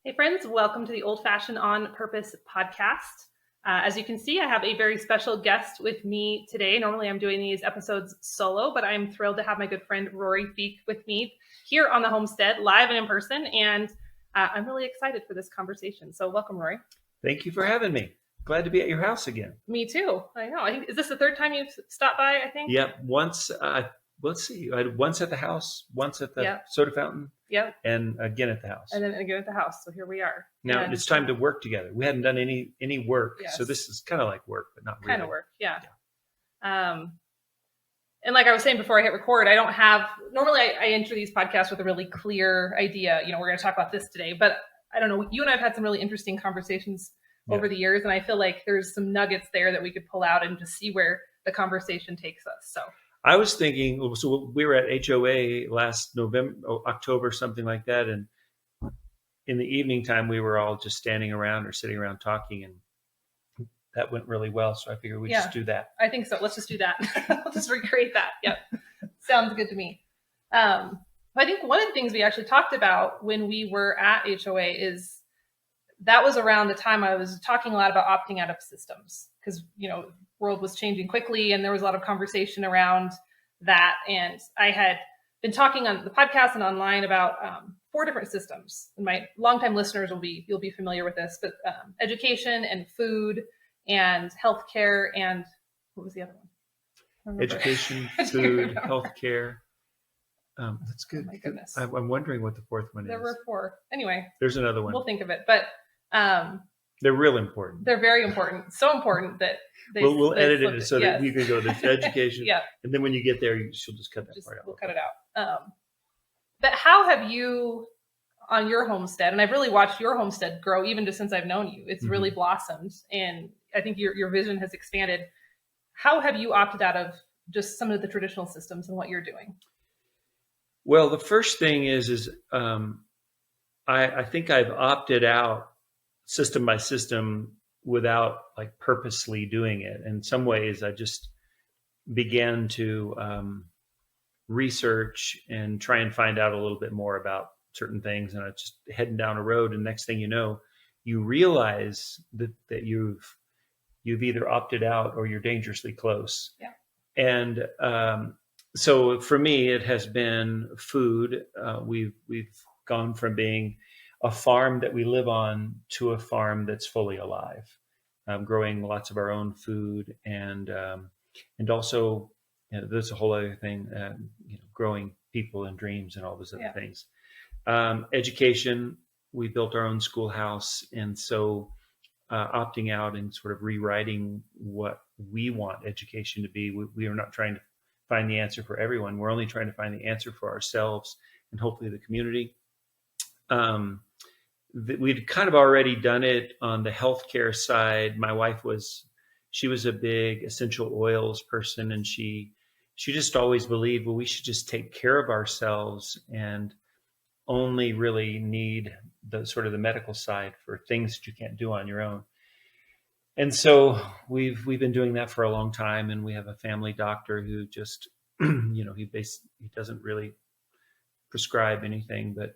Hey friends, welcome to the Old Fashioned on Purpose podcast. As you can see, I have a very special guest with me today. Normally I'm doing these episodes solo, but I'm thrilled to have my good friend Rory Feek with me here on the homestead, live and in person, and I'm really excited for this conversation. So welcome, Rory. Thank you for having me. Glad to be at your house again. Me too. I know. Is this the third time you've stopped by, I think? Yep. Once, let's see, I had once at the house, once at the soda fountain, and again at the house. And then again at the house. So here we are. Now it's time to work together. We hadn't done any work. Yes. So this is kind of like work, but not really. Kind of work, yeah. And like I was saying before I hit record, I don't have, normally I enter these podcasts with a really clear idea. You know, we're going to talk about this today, but I don't know, you and I have had some really interesting conversations over the years. And I feel like there's some nuggets there that we could pull out and just see where the conversation takes us. So I was thinking, so we were at HOA last October, something like that. And in the evening time, we were all just standing around or sitting around talking, and that went really well. So I figured we'd just do that. I think so. Let's just do that. Let's just recreate that. Yep. Sounds good to me. I think one of the things we actually talked about when we were at HOA is that was around the time I was talking a lot about opting out of systems because, you know, the world was changing quickly and there was a lot of conversation around that. And I had been talking on the podcast and online about 4 different systems. And my longtime listeners you'll be familiar with this, but education and food and healthcare and what was the other one? Education, food, healthcare. That's good. Oh my goodness. I'm wondering what the fourth one is. There were 4. Anyway, there's another one. We'll think of it, but they're real important. They're very important. So important that we'll edit it so that you can go to education. Yeah. And then when you get there, she'll just cut that part out. We'll cut it out. But how have you on your homestead, and I've really watched your homestead grow even just since I've known you, it's really blossomed. And I think your vision has expanded. How have you opted out of just some of the traditional systems and what you're doing? Well, the first thing is I think I've opted out system by system without like purposely doing it. In some ways, I just began to research and try and find out a little bit more about certain things. And I just heading down a road, and next thing you know, you realize that you've either opted out or you're dangerously close. Yeah. And so for me, it has been food. We've gone from being a farm that we live on to a farm that's fully alive, growing lots of our own food, and also, you know, there's a whole other thing, growing people and dreams and all those other things. Education, we built our own schoolhouse, and so opting out and sort of rewriting what we want education to be. We are not trying to find the answer for everyone. We're only trying to find the answer for ourselves and hopefully the community. We'd kind of already done it on the healthcare side. My wife was a big essential oils person, and she just always believed, well, we should just take care of ourselves and only really need the sort of the medical side for things that you can't do on your own. And so we've been doing that for a long time, and we have a family doctor who just, he doesn't really prescribe anything but,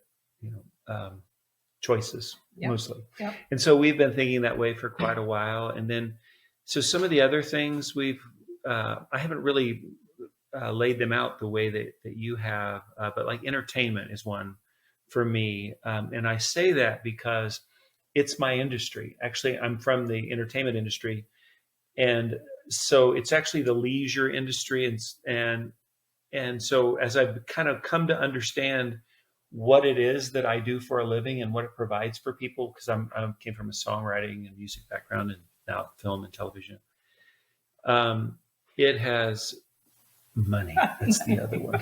choices mostly. Yep. And so we've been thinking that way for quite a while. And then, so some of the other things I haven't really laid them out the way that you have, but like entertainment is one for me. And I say that because it's my industry. Actually, I'm from the entertainment industry. And so it's actually the leisure industry. And so as I've kind of come to understand what it is that I do for a living and what it provides for people, because I came from a songwriting and music background and now film and television. It has money. That's the other one.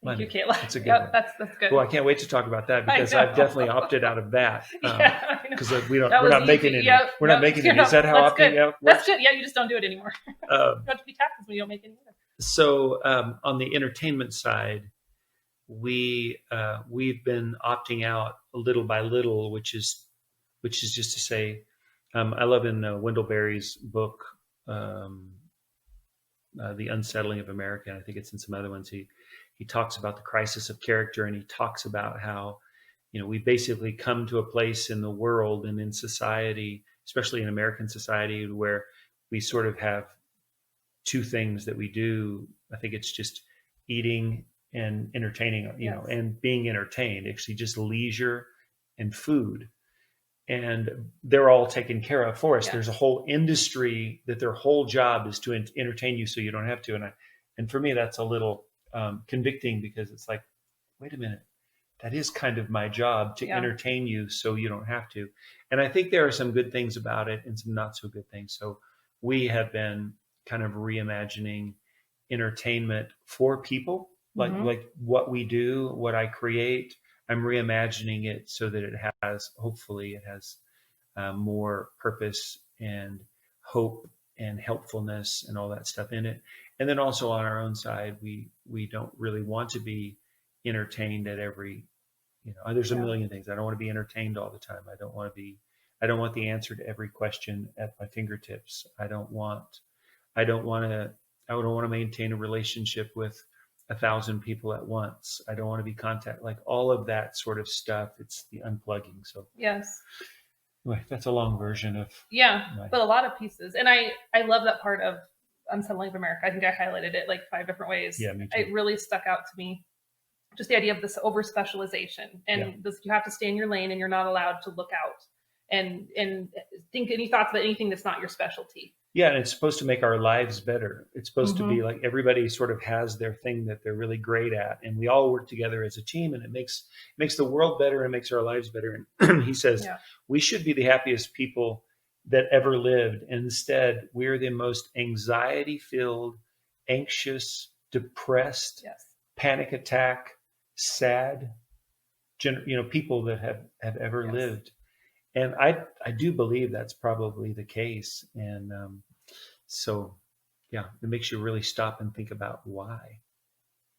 Thank you, Kayla. That's a good one. That's good. Well, I can't wait to talk about that because I've definitely opted out of that. Because we're not making it. We're not making it. Is that how opting out works? That's good. Yeah, you just don't do it anymore. You don't have to be taxed when you don't make it either. So on the entertainment side, we've been opting out little by little, which is just to say, I love in Wendell Berry's book, The Unsettling of America, and I think it's in some other ones. He talks about the crisis of character, and he talks about how we basically come to a place in the world and in society, especially in American society, where we sort of have two things that we do. I think it's just eating and entertaining, Yes. and being entertained, actually just leisure and food. And they're all taken care of for us. Yes. There's a whole industry that their whole job is to entertain you so you don't have to. And for me, that's a little convicting, because it's like, wait a minute, that is kind of my job, to entertain you so you don't have to. And I think there are some good things about it and some not so good things. So we have been kind of reimagining entertainment for people, like what we do, what I create. I'm reimagining it so that hopefully it has more purpose and hope and helpfulness and all that stuff in it. And then also on our own side, we don't really want to be entertained at every, there's a million things. I don't want to be entertained all the time. I don't want the answer to every question at my fingertips. I don't want to maintain a relationship with 1,000 people at once. I don't want to be like all of that sort of stuff. It's the unplugging. So yes. Anyway, that's a long version of but a lot of pieces. And I love that part of Unsettling of America. I think I highlighted it like 5 different ways. Yeah, me too. It really stuck out to me. Just the idea of this over specialization, and you have to stay in your lane, and you're not allowed to look out and think any thoughts about anything that's not your specialty. Yeah, and it's supposed to make our lives better. It's supposed to be like everybody sort of has their thing that they're really great at, and we all work together as a team, and it makes the world better and makes our lives better. And he says we should be the happiest people that ever lived. And instead, we're the most anxiety-filled, anxious, depressed, panic attack, sad, people that have ever lived. And I do believe that's probably the case. And so, it makes you really stop and think about why.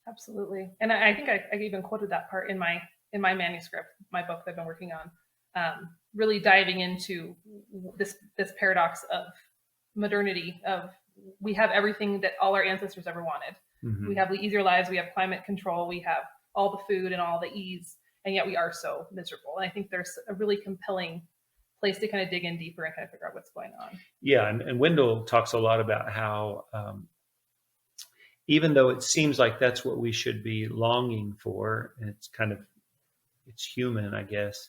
Absolutely. And I think I even quoted that part in my manuscript, my book that I've been working on, really diving into this paradox of modernity, of we have everything that all our ancestors ever wanted. We have the easier lives, we have climate control, we have all the food and all the ease, and yet we are so miserable. And I think there's a really compelling place to kind of dig in deeper and kind of figure out what's going on. Yeah, and Wendell talks a lot about how even though it seems like that's what we should be longing for, and it's human, I guess,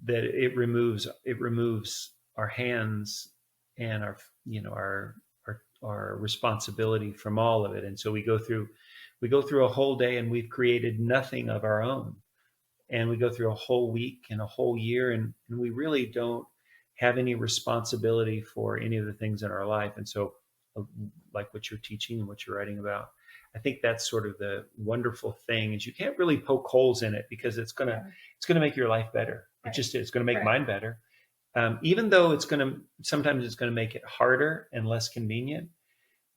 that it removes our hands and our responsibility from all of it. And so we go through a whole day and we've created nothing of our own. And we go through a whole week and a whole year, and we really don't have any responsibility for any of the things in our life. And so, like what you're teaching and what you're writing about, I think that's sort of the wonderful thing, is you can't really poke holes in it, because it's gonna make your life better. Right. It's gonna make mine better. Even though sometimes it's gonna make it harder and less convenient.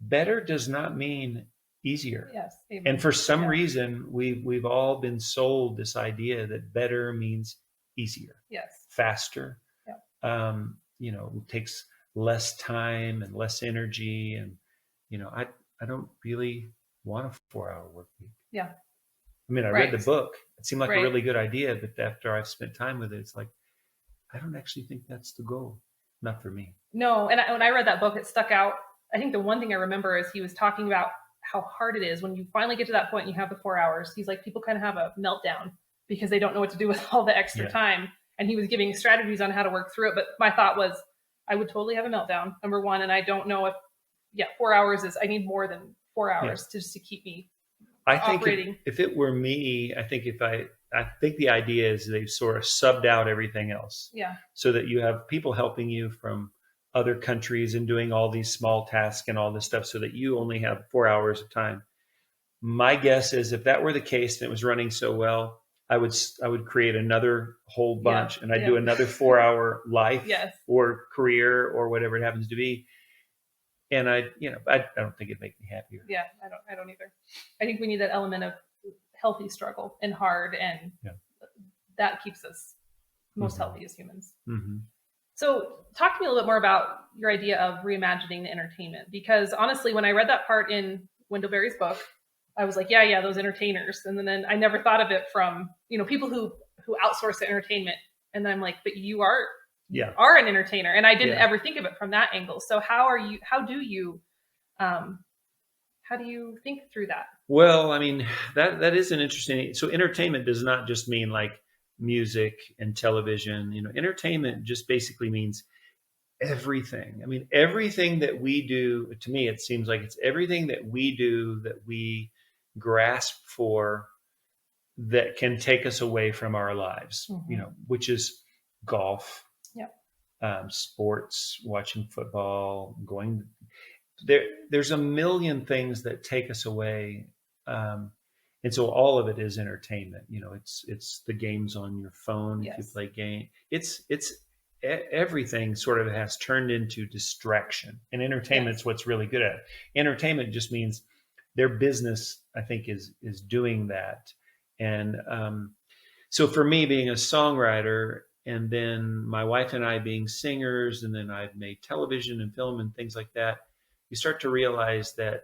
Better does not mean easier. Yes. Amen. And for some reason, we've all been sold this idea that better means easier. Yes. Faster. Yeah. It takes less time and less energy. And, I don't really want a 4-hour work week. Yeah. I mean, I read the book. It seemed like a really good idea, but after I've spent time with it, it's like, I don't actually think that's the goal. Not for me. No. And when I read that book, it stuck out. I think the one thing I remember is he was talking about how hard it is when you finally get to that point and you have the 4 hours. He's like, people kind of have a meltdown because they don't know what to do with all the extra time. And he was giving strategies on how to work through it. But my thought was, I would totally have a meltdown, number one. And I don't know if, 4 hours I need more than 4 hours to keep me operating. Think if it were me, I think I think the idea is they've sort of subbed out everything else. Yeah. So that you have people helping you from other countries and doing all these small tasks and all this stuff, so that you only have 4 hours of time. My guess is if that were the case and it was running so well, I would create another whole bunch and I'd do another 4-hour life or career or whatever it happens to be. And I don't think it'd make me happier. Yeah, I don't either. I think we need that element of healthy struggle and hard, and that keeps us most healthy as humans. Mm-hmm. So talk to me a little bit more about your idea of reimagining the entertainment, because honestly, when I read that part in Wendell Berry's book, I was like, those entertainers. And then I never thought of it from, people who who outsource the entertainment. And then I'm like, but you are Yeah. an entertainer. And I didn't Yeah. ever think of it from that angle. So how do you think through that? Well, I mean, that is an interesting. So entertainment does not just mean like music and television. You know, entertainment just basically means everything. I mean, everything that we do, to me, it seems like it's everything that we do that we grasp for that can take us away from our lives, Mm-hmm. you know, which is golf, Yep. Sports, watching football, going there's a million things that take us away. And so all of it is entertainment. You know, it's the games on your phone. If you Yes. play game, it's everything sort of has turned into distraction, and entertainment's Yes. what's really good at it. Entertainment just means their business, I think, is doing that. And so for me, being a songwriter, and then my wife and I being singers, and then I've made television and film and things like that, you start to realize that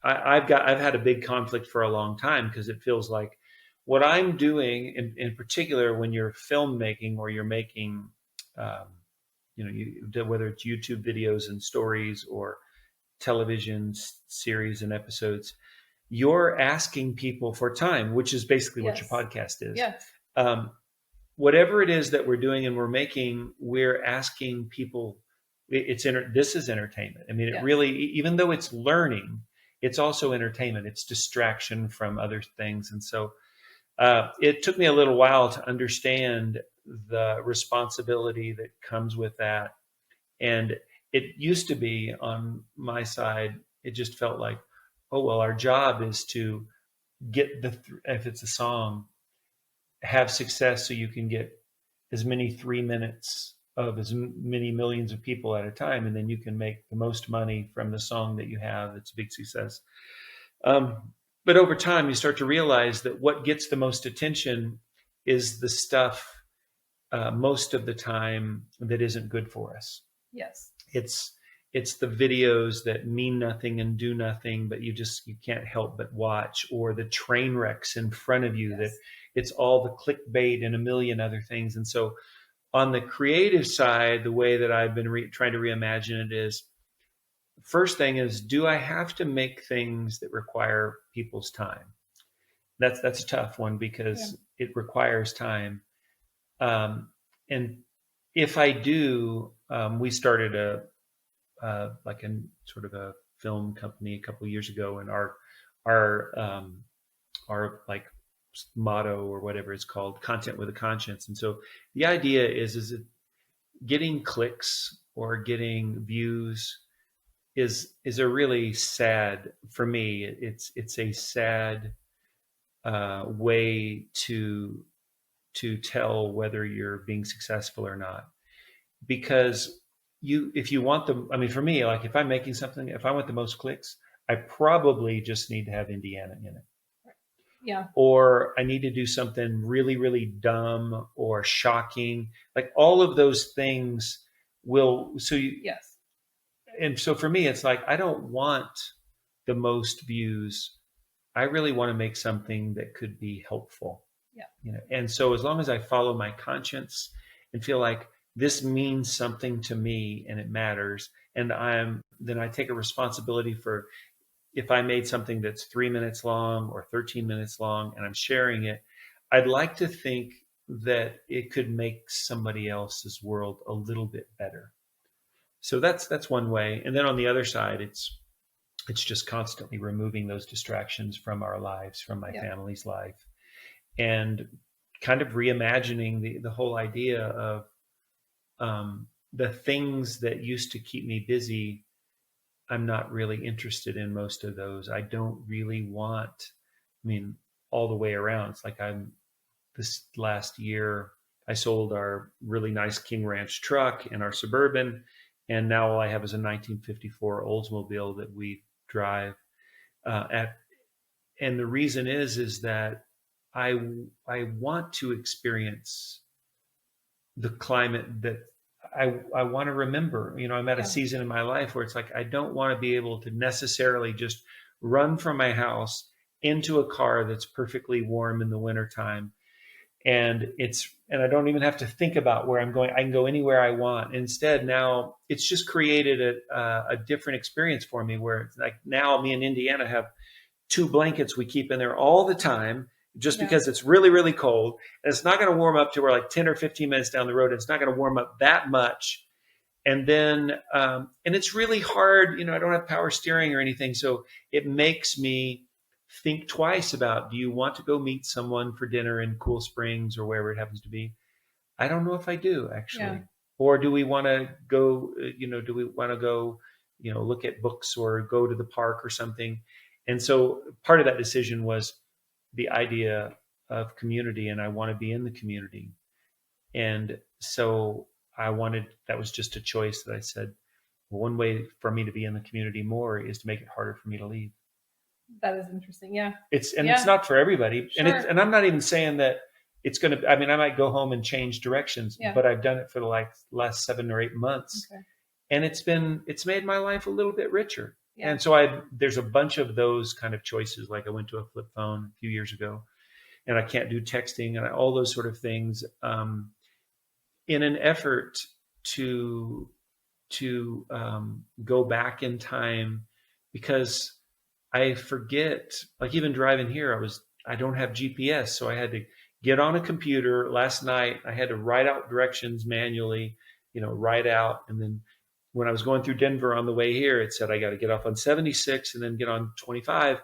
I've had a big conflict for a long time, because it feels like what I'm doing, in particular, when you're filmmaking or you're making, you know, whether it's YouTube videos and stories or television series and episodes, you're asking people for time, which is basically what your Yes. podcast is. Yes. Whatever it is that we're doing and we're making, we're asking people. This is entertainment. I mean, it Yes. really, even though it's learning, it's also entertainment. It's distraction from other things. And so it took me a little while to understand the responsibility that comes with that. And it used to be on my side, it just felt like, oh, well, our job is to get if it's a song, have success so you can get as many 3 minutes of as many millions of people at a time, and then you can make the most money from the song that you have. It's a big success. But over time, you start to realize that what gets the most attention is the stuff most of the time that isn't good for us. Yes. It's the videos that mean nothing and do nothing, but you can't help but watch, or the train wrecks in front of you. Yes. That it's all the clickbait and a million other things. And so on the creative side, the way that I've been trying to reimagine it is, first thing is, do I have to make things that require people's time? That's a tough one, because it requires time. And if I do, we started a sort of a film company a couple of years ago, and our like motto, or whatever it's called, content with a conscience. And so the idea is it getting clicks or getting views is a really sad, for me, it's a sad way to tell whether you're being successful or not. Because if you want them, I mean, for me, like if I'm making something, if I want the most clicks, I probably just need to have Indiana in it. Yeah. Or I need to do something really, really dumb or shocking. Like all of those things will, yes. And so for me, it's like, I don't want the most views. I really want to make something that could be helpful. Yeah. You know, and so as long as I follow my conscience and feel like this means something to me and it matters, and then I take a responsibility for, if I made something that's 3 minutes long or 13 minutes long and I'm sharing it, I'd like to think that it could make somebody else's world a little bit better. So that's one way. And then on the other side, it's just constantly removing those distractions from our lives, from my family's life, and kind of reimagining the whole idea of the things that used to keep me busy. I'm not really interested in most of those. I don't really want, I mean, all the way around. It's like this last year, I sold our really nice King Ranch truck and our Suburban, and now all I have is a 1954 Oldsmobile that we drive. And the reason is that I want to experience the climate that I want to remember. You know, I'm at a season in my life where it's like, I don't want to be able to necessarily just run from my house into a car that's perfectly warm in the wintertime and I don't even have to think about where I'm going. I can go anywhere I want. Instead, now it's just created a different experience for me, where it's like now me and Indiana have 2 blankets we keep in there all the time, just because it's really, really cold, and it's not going to warm up to where like 10 or 15 minutes down the road. It's not going to warm up that much. And then, and it's really hard, I don't have power steering or anything. So it makes me think twice about, do you want to go meet someone for dinner in Cool Springs or wherever it happens to be? I don't know if I do, actually. Yeah. Or do we want to go, do we want to go, look at books or go to the park or something? And so part of that decision was the idea of community, and I want to be in the community. And so that was just a choice that I said, well, one way for me to be in the community more is to make it harder for me to leave. That is interesting. Yeah. It's not for everybody. Sure. And I'm not even saying that it's going to, I mean, I might go home and change directions, but I've done it for the last 7 or 8 months. Okay. And it's made my life a little bit richer. Yeah. And so there's a bunch of those kind of choices. Like I went to a flip phone a few years ago, and I can't do texting and all those sort of things, in an effort to go back in time, because I forget, like even driving here, I don't have GPS. So I had to get on a computer last night. I had to write out directions manually, write out. And then when I was going through Denver on the way here, it said I got to get off on 76 and then get on 25.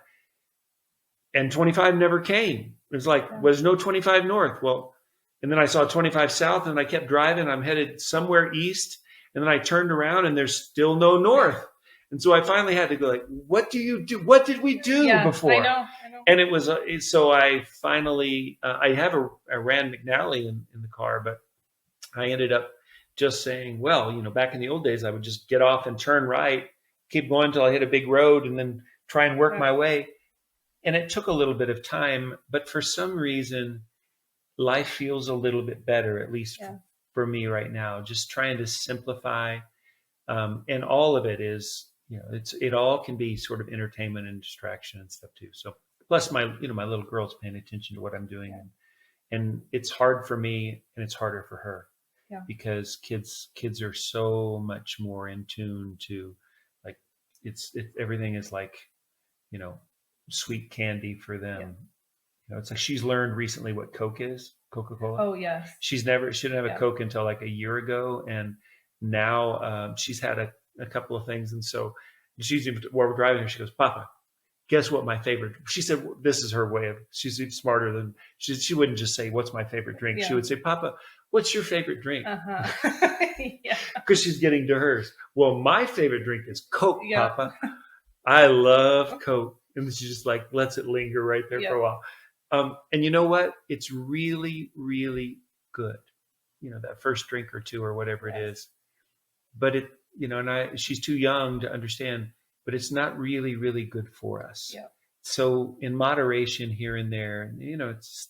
And 25 never came. It was like, there's no 25 north. Well, and then I saw 25 south, and I kept driving. I'm headed somewhere east. And then I turned around and there's still no north. And so I finally had to go like, what do you do? What did we do before? I know. And it was, so I finally, I have a Rand McNally in the car, but I ended up just saying, well, back in the old days, I would just get off and turn right, keep going until I hit a big road, and then try and work my way. And it took a little bit of time, but for some reason, life feels a little bit better, at least for me right now, just trying to simplify. And all of it is, it all can be sort of entertainment and distraction and stuff too. So plus my little girl's paying attention to what I'm doing, and it's hard for me and it's harder for her, because kids are so much more in tune to, like, everything is like, sweet candy for them. It's like she's learned recently what Coke is, Coca-Cola. Oh yes. She didn't have a Coke until like a year ago, and now she's had a couple of things, and so while we're driving here, she goes, "Papa, guess what my favorite?" She said, "This is her way of." She's smarter than she wouldn't just say, "What's my favorite drink?" She would say, "Papa, what's your favorite drink?" Because she's getting to hers. Well, my favorite drink is Coke, Papa. I love Coke, and she just like lets it linger right there for a while. And you know what? It's really, really good. That first drink or two or whatever it is. But she's too young to understand, but it's not really, really good for us. Yeah. So in moderation here and there, it's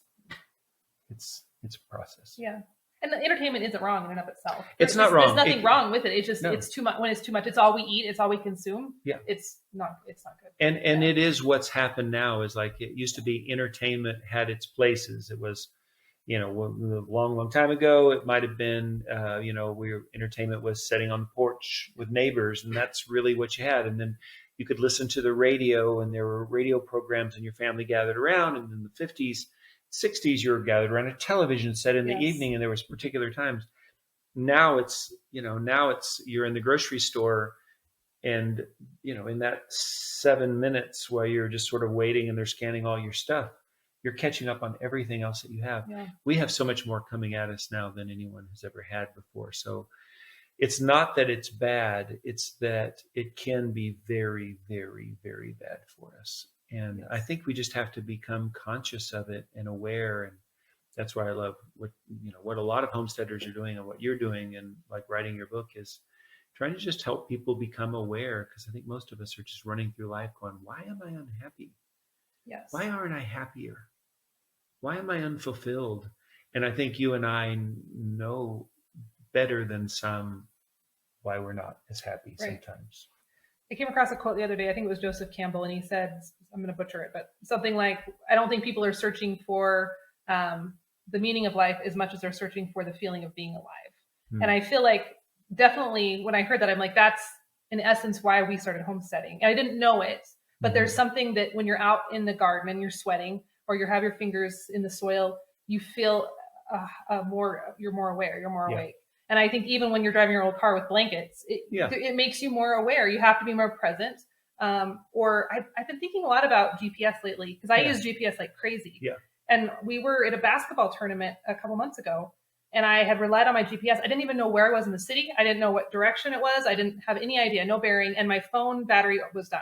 a process. Yeah. And the entertainment isn't wrong in and of itself. It's not wrong. There's nothing wrong with it. It's just, it's too much. When it's too much, it's all we eat. It's all we consume. Yeah. It's not good. And it is what's happened now is like, it used to be entertainment had its places. It was, a long time ago, it might've been, entertainment was sitting on the porch with neighbors, and that's really what you had. And then you could listen to the radio, and there were radio programs, and your family gathered around. And in the 50s, 60s, you were gathered around a television set in the evening, and there was particular times. Now it's you're in the grocery store, and in that 7 minutes while you're just sort of waiting and they're scanning all your stuff, you're catching up on everything else that you have. Yeah. We have so much more coming at us now than anyone has ever had before. So it's not that it's bad, it's that it can be very, very, very bad for us. And I think we just have to become conscious of it and aware. And that's why I love what a lot of homesteaders are doing, and what you're doing, and like writing your book, is trying to just help people become aware. Because I think most of us are just running through life going, why am I unhappy? Yes. Why aren't I happier? Why am I unfulfilled? And I think you and I know better than some why we're not as happy sometimes. I came across a quote the other day. I think it was Joseph Campbell, and he said, I'm going to butcher it, but something like, I don't think people are searching for the meaning of life as much as they're searching for the feeling of being alive. Hmm. And I feel like definitely when I heard that, I'm like, that's in essence why we started homesteading. And I didn't know it, but there's something that when you're out in the garden and you're sweating or you have your fingers in the soil, you feel you're more aware, you're more awake. And I think even when you're driving your old car with blankets, it makes you more aware. You have to be more present. Or I've been thinking a lot about GPS lately because I use GPS like crazy. Yeah. And we were at a basketball tournament a couple months ago, and I had relied on my GPS. I didn't even know where I was in the city. I didn't know what direction it was. I didn't have any idea, no bearing. And my phone battery was dying.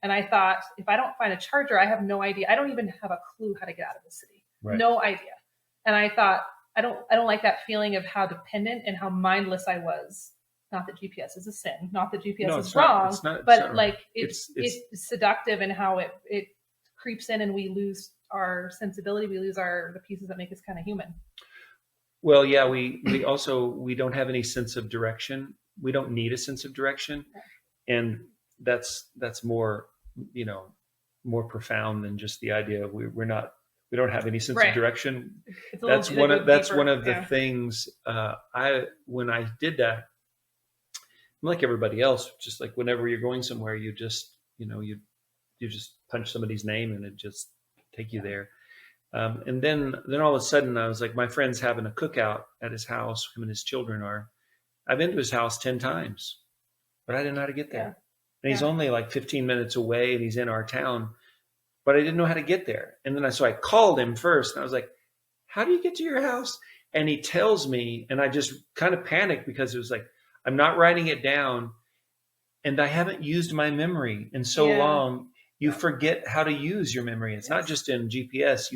And I thought, if I don't find a charger, I have no idea. I don't even have a clue how to get out of the city. Right. No idea. And I thought, I don't like that feeling of how dependent and how mindless I was. Not that GPS is a sin, not that GPS is wrong, but like it's seductive in how it creeps in and we lose our sensibility. We lose the pieces that make us kind of human. Well, yeah, we don't have any sense of direction. We don't need a sense of direction. And that's more, more profound than just the idea of we don't have any sense of direction. That's one of the things when I did that, I'm like everybody else, just like whenever you're going somewhere, you just, you just punch somebody's name and it just take you there. And then all of a sudden I was like, my friend's having a cookout at his house. Him and his children are. I've been to his house 10 times, but I didn't know how to get there. And he's only like 15 minutes away and he's in our town, but I didn't know how to get there. And then so I called him first and I was like, how do you get to your house? And he tells me, and I just kind of panicked because it was like, I'm not writing it down and I haven't used my memory in so long. You forget how to use your memory. It's not just in GPS.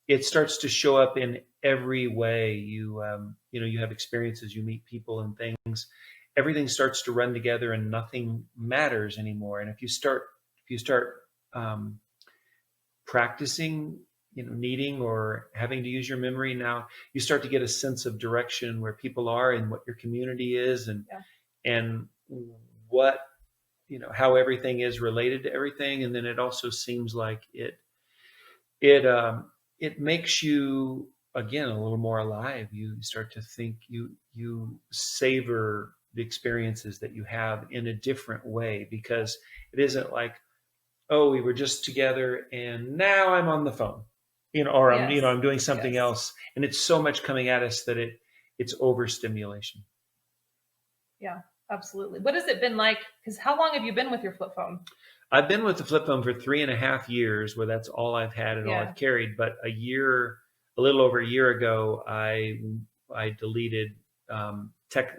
It starts to show up in every way. You have experiences, you meet people and things. Everything starts to run together and nothing matters anymore. And if you start practicing, needing or having to use your memory now, you start to get a sense of direction where people are and what your community is and what, how everything is related to everything. And then it also seems like it makes you, again, a little more alive. You start to think, you savor the experiences that you have in a different way, because it isn't like, oh, we were just together and now I'm on the phone, or I'm doing something else. And it's so much coming at us that it's overstimulation. Yeah, absolutely. What has it been like? Because how long have you been with your flip phone? I've been with the flip phone for 3.5 years, where that's all I've had and all I've carried. But a little over a year ago, I deleted tech.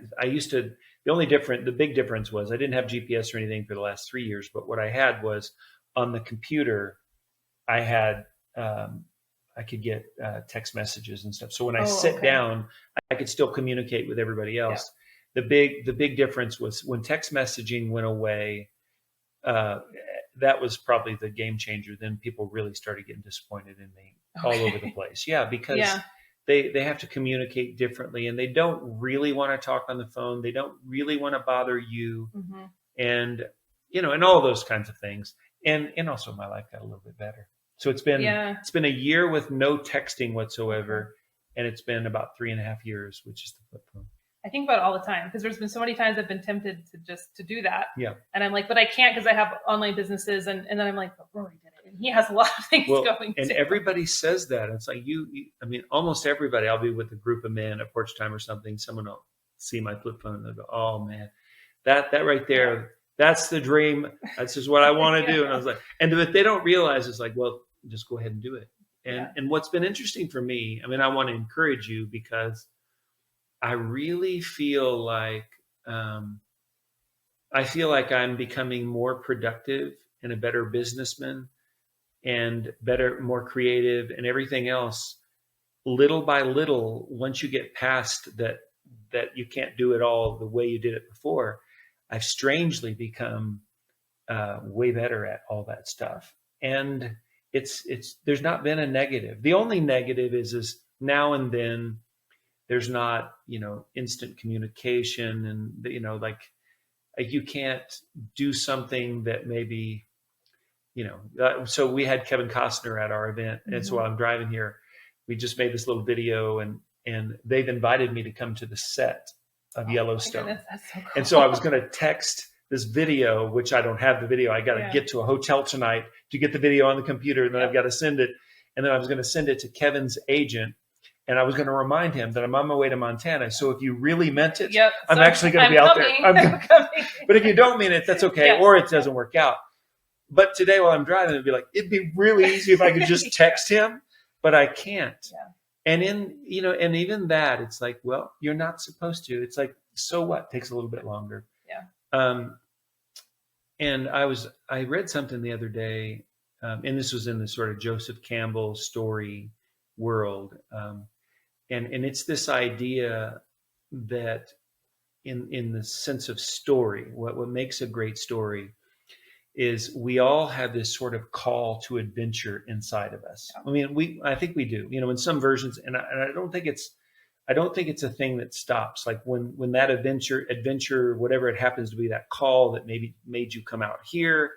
The big difference was I didn't have GPS or anything for the last 3 years, but what I had was on the computer, I had, I could get text messages and stuff. So when I sit down, I could still communicate with everybody else. Yeah. The big difference was when text messaging went away, that was probably the game changer. Then people really started getting disappointed in me all over the place. Yeah, because they have to communicate differently and they don't really want to talk on the phone. They don't really want to bother you. Mm-hmm. And, and all those kinds of things. And also my life got a little bit better. So it's been a year with no texting whatsoever. And it's been about 3.5 years, which is the flip phone. I think about it all the time because there's been so many times I've been tempted to do that. Yeah. And I'm like, but I can't because I have online businesses. And then I'm like, but Rory did it. And he has a lot of things going. And everybody says that. It's like almost everybody, I'll be with a group of men at porch time or something. Someone will see my flip phone and they'll go, oh man, that right there, that's the dream. That's just what I want to do. And I was like, and if they don't realize, it's like, well, just go ahead and do it. And what's been interesting for me, I want to encourage you because I really feel like I'm becoming more productive and a better businessman and more creative and everything else little by little. Once you get past that you can't do it all the way you did it before, I've strangely become way better at all that stuff. And there's not been a negative. The only negative is now and then there's not, instant communication and, like you can't do something that maybe, so we had Kevin Costner at our event. And so while I'm driving here, we just made this little video, and they've invited me to come to the set of Yellowstone. My goodness, that's so cool. And so I was going to text this video, which I don't have the video. I got to get to a hotel tonight to get the video on the computer, and then I've got to send it. And then I was going to send it to Kevin's agent, and I was going to remind him that I'm on my way to Montana. So if you really meant it, I'm actually going to be out there. I'm coming. But if you don't mean it, that's okay. Or it doesn't work out. But today while I'm driving, it'd be really easy if I could just text him, but I can't. Yeah. And and even that, it's like, well, you're not supposed to. It's like, so what? It takes a little bit longer. Yeah. And I read something the other day, and this was in the sort of Joseph Campbell story world. And it's this idea that in the sense of story, what makes a great story is we all have this sort of call to adventure inside of us. Yeah. I mean, I think we do, in some versions, and I don't think it's a thing that stops. Like when that adventure, whatever it happens to be, that call that maybe made you come out here,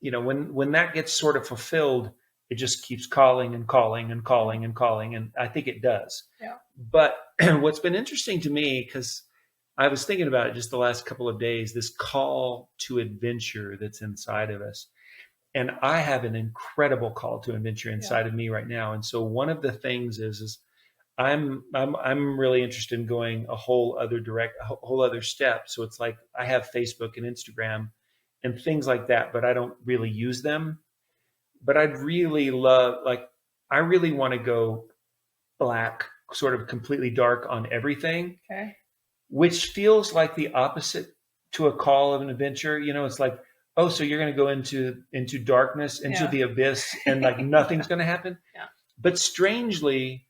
when that gets sort of fulfilled, it just keeps calling and calling and calling and calling. And I think it does. Yeah. But what's been interesting to me, because I was thinking about it just the last couple of days, this call to adventure that's inside of us. And I have an incredible call to adventure inside of me right now. And so one of the things is I'm really interested in going a whole other step. So it's like I have Facebook and Instagram and things like that, but I don't really use them. But I'd really I really want to go black, sort of completely dark on everything. Okay. Which feels like the opposite to a call of an adventure. It's like, oh, so you're going to go into darkness, into the abyss, and like nothing's going to happen. Yeah. But strangely,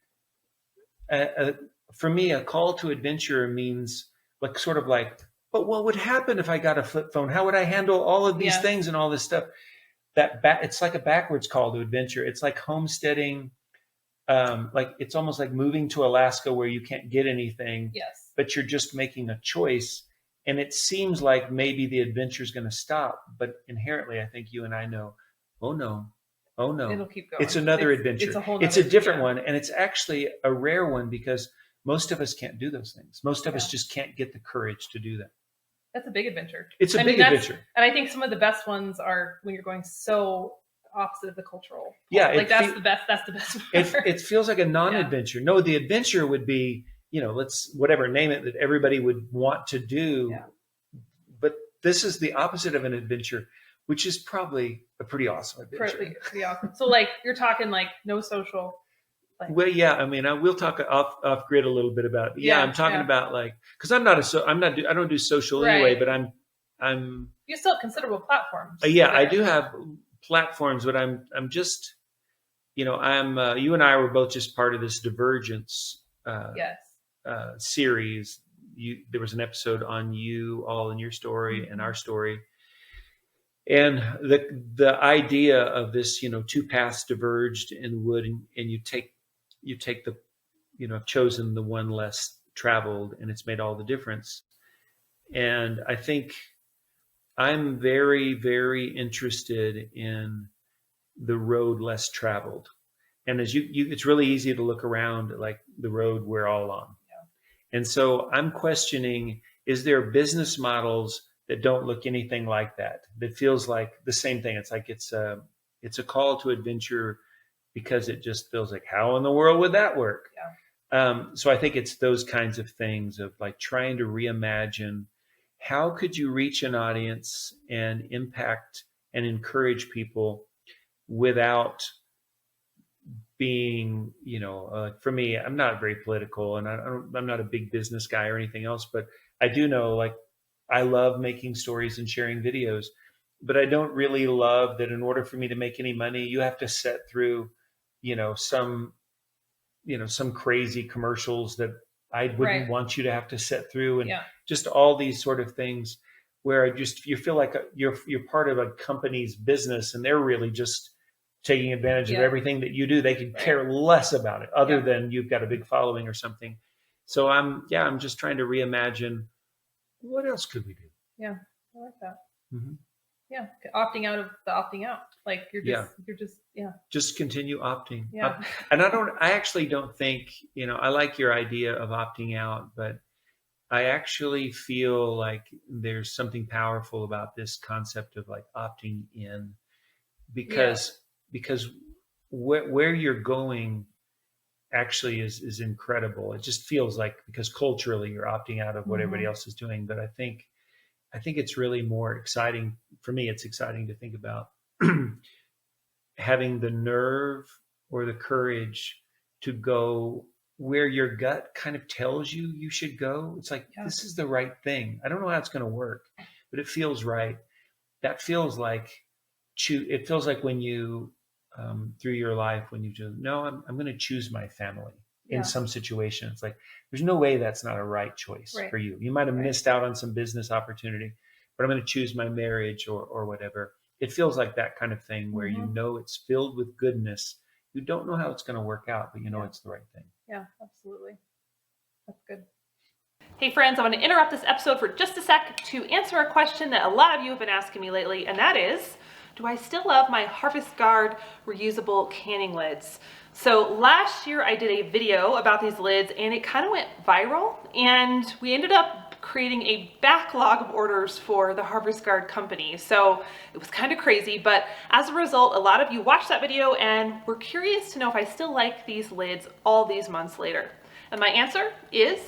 for me, a call to adventure means but what would happen if I got a flip phone? How would I handle all of these things and all this stuff? It's like a backwards call to adventure. It's like homesteading. It's almost like moving to Alaska where you can't get anything. Yes. But you're just making a choice. And it seems like maybe the adventure is going to stop. But inherently, I think you and I know, oh no. It'll keep going. It's another adventure. It's a different one. And it's actually a rare one because most of us can't do those things. Most of us just can't get the courage to do that. That's a big adventure. It's a big adventure. And I think some of the best ones are when you're going so opposite of the cultural. Yeah. That's the best. That's the best part. It feels like a non-adventure. No, the adventure would be, let's name it that everybody would want to do. Yeah. But this is the opposite of an adventure, which is probably a pretty awesome adventure. Pretty awesome. So you're talking no social. Well, yeah. I mean, we'll talk off grid a little bit about. Yeah, I'm talking about because I don't do social anyway, but I'm. You still have considerable platforms. I do have platforms, but I'm just, I'm. You and I were both just part of this Divergence. Series. There was an episode on you all in your story and our story. And the idea of this, two paths diverged in wood, and you take the, I've chosen the one less traveled, and it's made all the difference. And I think I'm very, very interested in the road less traveled. And as it's really easy to look around like the road we're all on. Yeah. And so I'm questioning, is there business models that don't look anything like that feels like the same thing? It's like it's a call to adventure because it just feels like, how in the world would that work? Yeah. So I think it's those kinds of things of trying to reimagine how could you reach an audience and impact and encourage people without being, for me, I'm not very political and I'm not a big business guy or anything else, but I do know I love making stories and sharing videos, but I don't really love that in order for me to make any money, you have to sit through, some crazy commercials that I wouldn't want you to have to sit through. And just all these sort of things where you feel like you're part of a company's business and they're really just taking advantage of everything that you do. They could care less about it other than you've got a big following or something. So I'm just trying to reimagine what else could we do? Yeah, I like that. Mm-hmm. Yeah. Opting out of the opting out. Like Yeah. you're just, yeah. Just continue opting. Yeah. And I actually don't think, I like your idea of opting out, but I actually feel like there's something powerful about this concept of like opting in, because because where you're going actually is incredible. It just feels like, because culturally you're opting out of what everybody else is doing, but I think it's really more exciting for me. It's exciting to think about having the nerve or the courage to go where your gut kind of tells you should go. It's like, this is the right thing. I don't know how it's going to work, but it feels right. That feels like it feels like when you through your life, when you just, no, I'm going to choose my family in some situation. It's like, there's no way that's not a right choice for you. You might have missed out on some business opportunity, but I'm going to choose my marriage or whatever. It feels like that kind of thing where it's filled with goodness. You don't know how it's going to work out, but it's the right thing. Yeah, absolutely. That's good. Hey friends, I want to interrupt this episode for just a sec to answer a question that a lot of you have been asking me lately, and that is, do I still love my Harvest Guard reusable canning lids? So last year I did a video about these lids and it kind of went viral, and we ended up creating a backlog of orders for the Harvest Guard company. So it was kind of crazy, but as a result, a lot of you watched that video and were curious to know if I still like these lids all these months later. And my answer is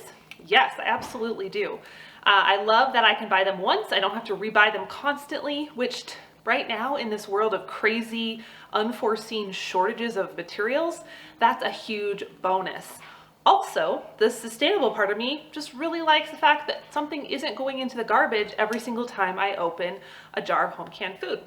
yes, I absolutely do. I love that I can buy them once. I don't have to rebuy them constantly, which right now in this world of crazy, unforeseen shortages of materials, that's a huge bonus. Also, the sustainable part of me just really likes the fact that something isn't going into the garbage every single time I open a jar of home canned food.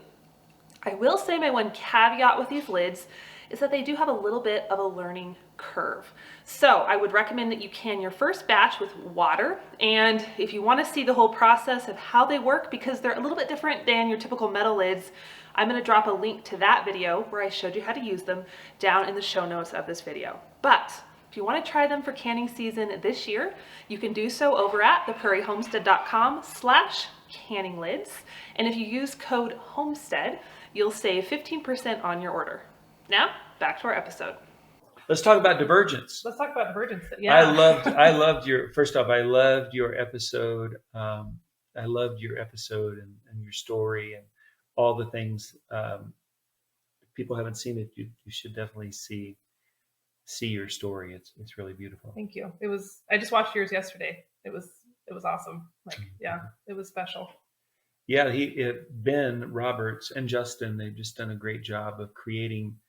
I will say my one caveat with these lids is that they do have a little bit of a learning curve. So I would recommend that you can your first batch with water. And if you want to see the whole process of how they work, because they're a little bit different than your typical metal lids, I'm going to drop a link to that video where I showed you how to use them down in the show notes of this video. But if you want to try them for canning season this year, you can do so over at theprairiehomestead.com/canning lids. And if you use code HOMESTEAD, you'll save 15% on your order. Now, back to our episode. Let's talk about divergence. Let's talk about divergence. Yeah. I loved your, first off, I loved your episode. I loved your episode and your story and all the things. If people haven't seen it, you should definitely see your story. It's really beautiful. Thank you. I just watched yours yesterday. It was awesome. Like, yeah, it was special. Yeah, Ben Roberts and Justin, they've just done a great job of creating.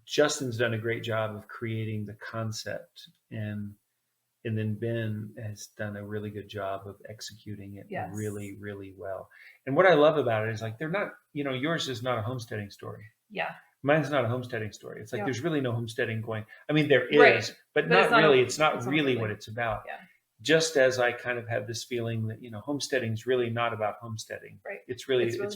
Justin's done a great job of creating the concept, and then Ben has done a really good job of executing it really, really well. And what I love about it is, like, they're not, yours is not a homesteading story. Yeah. Mine's not a homesteading story. It's like, there's really no homesteading going. I mean, there is, but not really. It's not really what it's about. Yeah. Just as I kind of have this feeling that, homesteading is really not about homesteading. Right. It's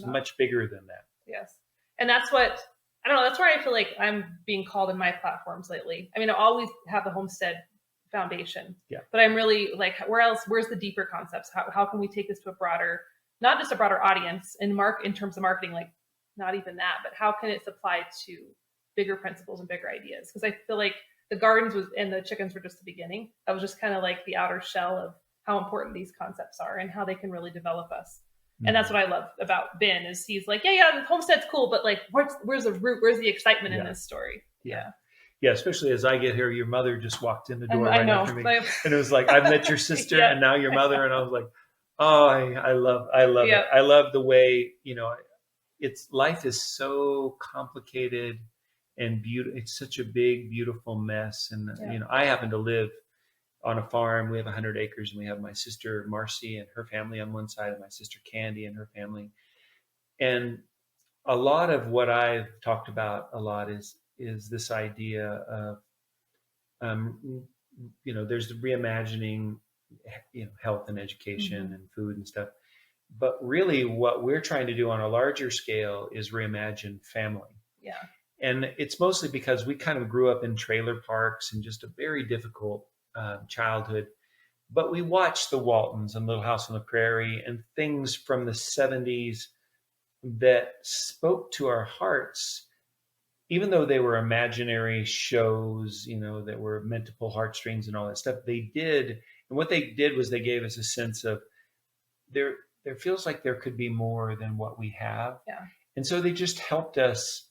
much bigger than that. Yes. And that's what, I don't know, that's where I feel like I'm being called in my platforms lately. I mean, I always have the homestead foundation, but I'm really like, where's the deeper concepts? How can we take this to a broader, not just a broader audience in terms of marketing, like not even that, but how can it apply to bigger principles and bigger ideas? Because I feel like the gardens and the chickens were just the beginning. That was just kind of like the outer shell of how important these concepts are and how they can really develop us. And that's what I love about Ben, is he's like, the homestead's cool, but like, where's the root? Where's the excitement in this story? Yeah. Yeah, especially as I get here, your mother just walked in the door right after me, and it was like, I've met your sister and now your mother, and I was like, oh, I love it. I love the way, life is so complicated and beautiful. It's such a big, beautiful mess, and I happen to live on a farm. We have 100 acres, and we have my sister Marcy and her family on one side, and my sister Candy and her family. And a lot of what I've talked about a lot is this idea of, there's the reimagining, health and education and food and stuff. But really what we're trying to do on a larger scale is reimagine family. Yeah. And it's mostly because we kind of grew up in trailer parks and just a very difficult childhood. But we watched the Waltons and Little House on the Prairie and things from the 70s that spoke to our hearts, even though they were imaginary shows, that were meant to pull heartstrings and all that stuff. They did, and what they did was they gave us a sense of there. There feels like there could be more than what we have, Yeah. and so they just helped us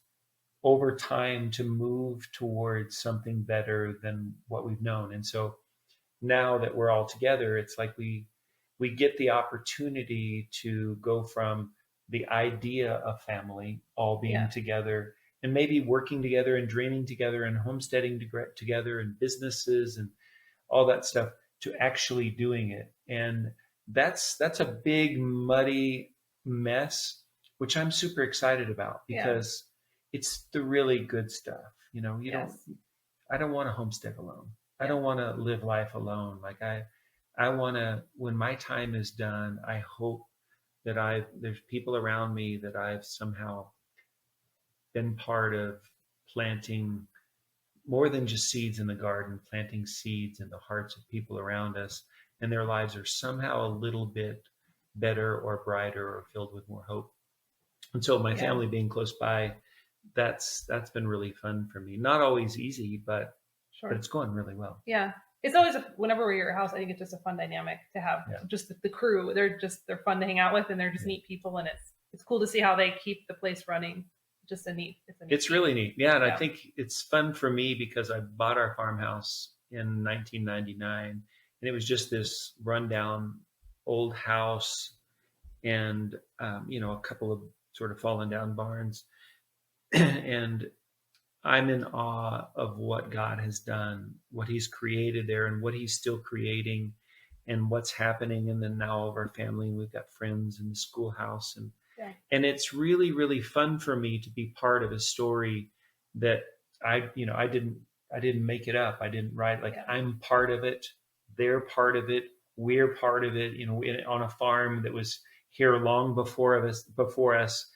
over time to move towards something better than what we've known. And so now that we're all together, it's like we get the opportunity to go from the idea of family all being Yeah. together and maybe working together and dreaming together and homesteading together and businesses and all that stuff to actually doing it. And that's a big muddy mess, which I'm super excited about because it's the really good stuff. You Yes. I don't want to homestead alone. I Yeah. don't want to live life alone. Like I want to, when my time is done, I hope that there's people around me that I've somehow been part of planting more than just seeds in the garden, planting seeds in the hearts of people around us, and their lives are somehow a little bit better or brighter or filled with more hope. And so my family being close by, that's been really fun for me. Not always easy, but Sure. it's going really well. Yeah. It's always whenever we're at your house, I think it's just a fun dynamic to have just the crew. They're fun to hang out with, and they're just neat people, and it's cool to see how they keep the place running. Just it's really neat. Yeah. And I think it's fun for me because I bought our farmhouse in 1999 and it was just this rundown old house and, a couple of sort of fallen down barns. And I'm in awe of what God has done, what he's created there and what he's still creating and what's happening. And then now all of our family, and we've got friends in the schoolhouse and it's really, really fun for me to be part of a story that I didn't make it up. I didn't write I'm part of it. They're part of it. We're part of it, on a farm that was here long before us,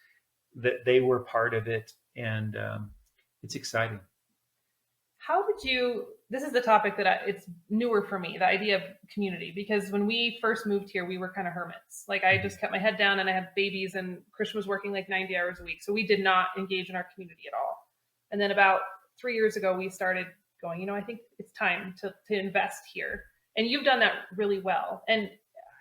that they were part of it. And, it's exciting. How did this is the topic that it's newer for me, the idea of community, because when we first moved here, we were kind of hermits. Like I just kept my head down and I had babies and Christian was working like 90 hours a week. So we did not engage in our community at all. And then about 3 years ago, we started going, I think it's time to invest here. And you've done that really well. And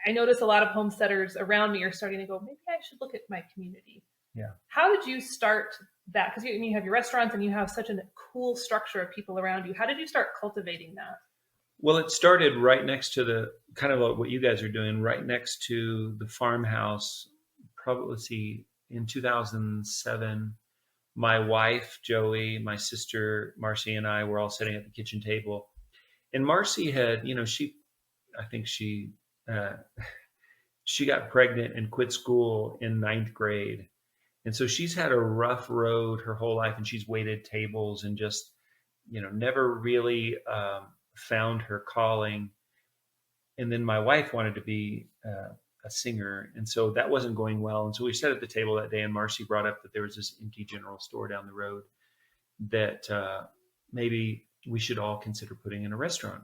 I notice a lot of homesteaders around me are starting to go, maybe I should look at my community. Yeah. How did you start that? Because you have your restaurants and you have such a cool structure of people around you. How did you start cultivating that? Well, it started right next to the kind of what you guys are doing, right next to the farmhouse. Probably, let's see, in 2007, my wife, Joey, my sister, Marcy, and I were all sitting at the kitchen table. And Marcy had, I think she got pregnant and quit school in 9th grade. And so she's had a rough road her whole life, and she's waited tables and just, never really found her calling. And then my wife wanted to be a singer, and so that wasn't going well. And so we sat at the table that day, and Marcy brought up that there was this empty general store down the road that maybe we should all consider putting in a restaurant.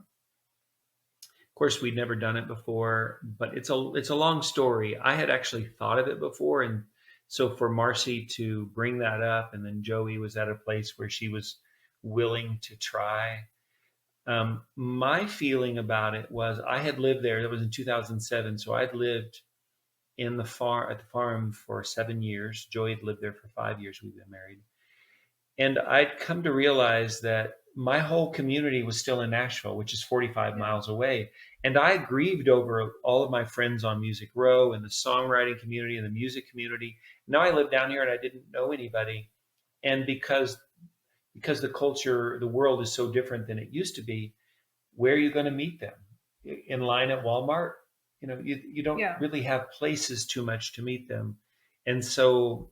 Of course, we'd never done it before, but it's a long story. I had actually thought of it before, and so for Marcy to bring that up, and then Joey was at a place where she was willing to try. My feeling about it was I had lived there. That was in 2007. So I'd lived at the farm for 7 years. Joey had lived there for 5 years. We've been married. And I'd come to realize that my whole community was still in Nashville, which is 45 miles away. And I grieved over all of my friends on Music Row and the songwriting community and the music community. Now I live down here and I didn't know anybody. And because the culture, the world is so different than it used to be, where are you going to meet them? In line at Walmart? You don't really have places too much to meet them. And so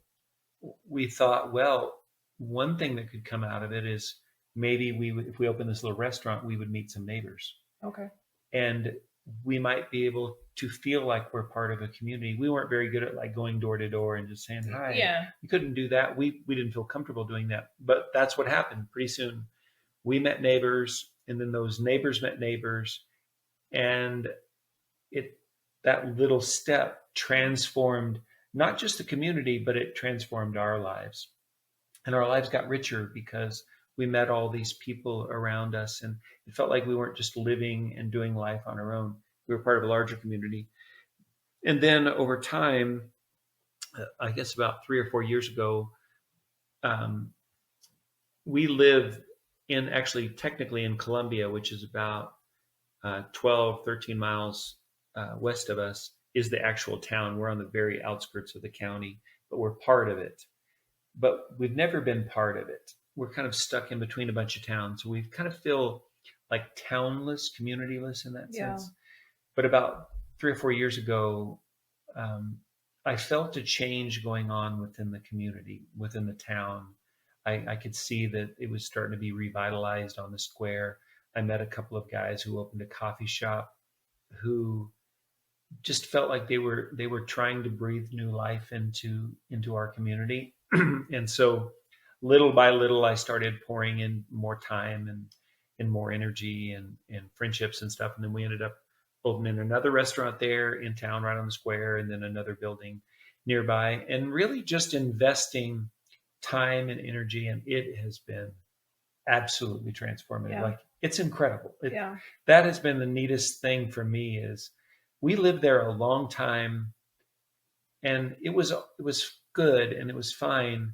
we thought, well, one thing that could come out of it is maybe if we open this little restaurant, we would meet some neighbors. Okay. And we might be able to feel like we're part of a community. We weren't very good at going door to door and just saying hi. Yeah. We couldn't do that. We didn't feel comfortable doing that. But that's what happened. Pretty soon we met neighbors, and then those neighbors met neighbors. And that little step transformed not just the community, but it transformed our lives. And our lives got richer because we met all these people around us, and it felt like we weren't just living and doing life on our own. We were part of a larger community. And then over time, I guess about 3 or 4 years ago, um, we live technically in Columbia, which is about 12, 13 miles west of us, is the actual town. We're on the very outskirts of the county, but we're part of it. But we've never been part of it. We're kind of stuck in between a bunch of towns. So we kind of feel like townless, communityless in that sense. But about 3 or 4 years ago, I felt a change going on within the community, within the town. I could see that it was starting to be revitalized on the square. I met a couple of guys who opened a coffee shop who just felt like they were trying to breathe new life into our community. And so little by little, I started pouring in more time and more energy and friendships and stuff. And then we ended up opening another restaurant there in town, right on the square, and then another building nearby, and really just investing time and energy. And it has been absolutely transformative. Yeah. Like, it's incredible. That has been the neatest thing for me is we lived there a long time, and it was good and it was fine,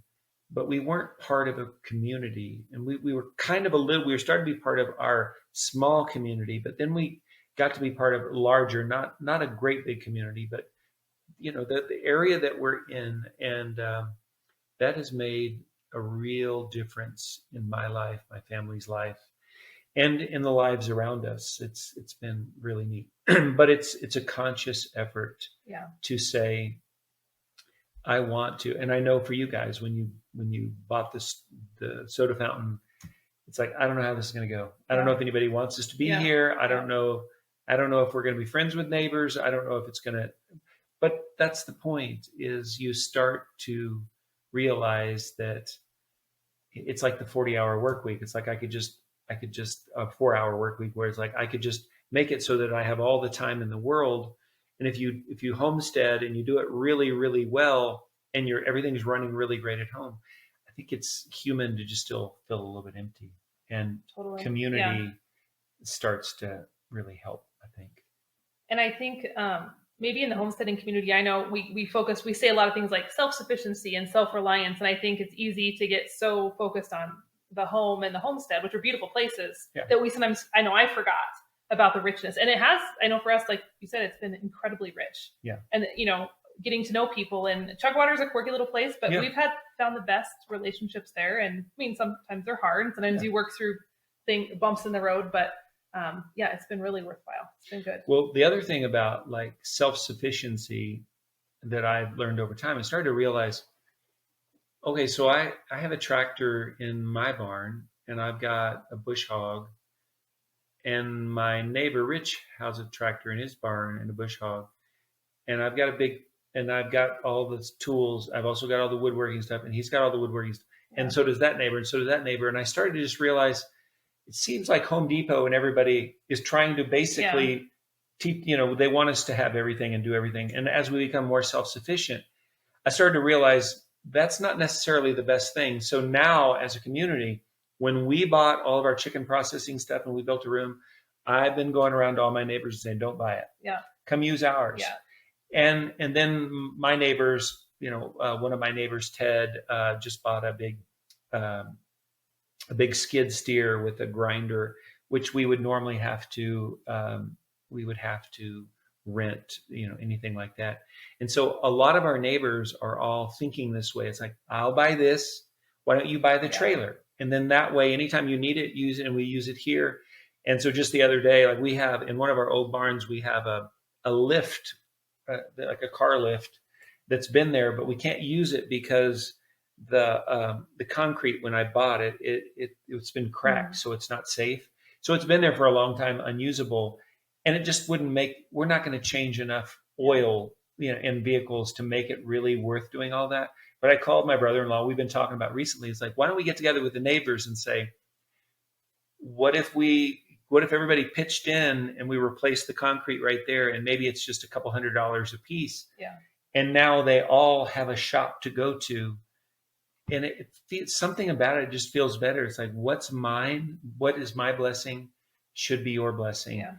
but we weren't part of a community. And we were kind of we were starting to be part of our small community, but then we got to be part of larger, not a great big community, but the area that we're in. And that has made a real difference in my life, my family's life, and in the lives around us. It's been really neat. But it's a conscious effort to say, I want to. And I know for you guys, when you bought the soda fountain, it's like, I don't know how this is going to go. I don't know if anybody wants us to be here. I don't know if we're going to be friends with neighbors. I don't know if it's going to, but that's the point, is you start to realize that it's like the 40-hour work week. It's like I could just a 4-hour work week, where it's like I could just make it so that I have all the time in the world. And if you homestead and you do it really, really well, and everything's running really great at home, I think it's human to just still feel a little bit empty. And community starts to really help, I think. And I think maybe in the homesteading community, I know we say a lot of things like self-sufficiency and self-reliance. And I think it's easy to get so focused on the home and the homestead, which are beautiful places, that we sometimes, I know I forgot about the richness. And it has, I know for us, like you said, it's been incredibly rich. Yeah. And, getting to know people, and Chugwater is a quirky little place, but we've found the best relationships there. And I mean, sometimes they're hard, and sometimes you work through bumps in the road, but it's been really worthwhile. It's been good. Well, the other thing about like self-sufficiency that I've learned over time, I started to realize, okay, so I have a tractor in my barn, and I've got a bush hog, and my neighbor Rich has a tractor in his barn and a bush hog, and I've got all the tools. I've also got all the woodworking stuff, and he's got all the woodworking stuff, and so does that neighbor, and so does that neighbor. And I started to just realize, it seems like Home Depot and everybody is trying to basically teach, they want us to have everything and do everything. And as we become more self-sufficient, I started to realize that's not necessarily the best thing. So now, as a community, when we bought all of our chicken processing stuff and we built a room, I've been going around to all my neighbors and saying, don't buy it. Yeah. Come use ours. Yeah. And then my neighbors, one of my neighbors, Ted, just bought a big skid steer with a grinder, which we would normally have to rent, anything like that. And so a lot of our neighbors are all thinking this way. It's like, I'll buy this. Why don't you buy the trailer? And then that way, anytime you need it, use it, and we use it here. And so just the other day, like we have in one of our old barns, we have a lift, like a car lift that's been there, but we can't use it because the concrete, when I bought it, it's been cracked, so it's not safe. So it's been there for a long time, unusable, and it just wouldn't we're not going to change enough oil, in vehicles to make it really worth doing all that. But I called my brother-in-law. We've been talking about recently. It's like, why don't we get together with the neighbors and say, what if everybody pitched in and we replaced the concrete right there, and maybe it's just a couple $100 a piece. Yeah. And now they all have a shop to go to. And it feels, something about it just feels better. It's like, what's mine? What is my blessing should be your blessing. Yeah.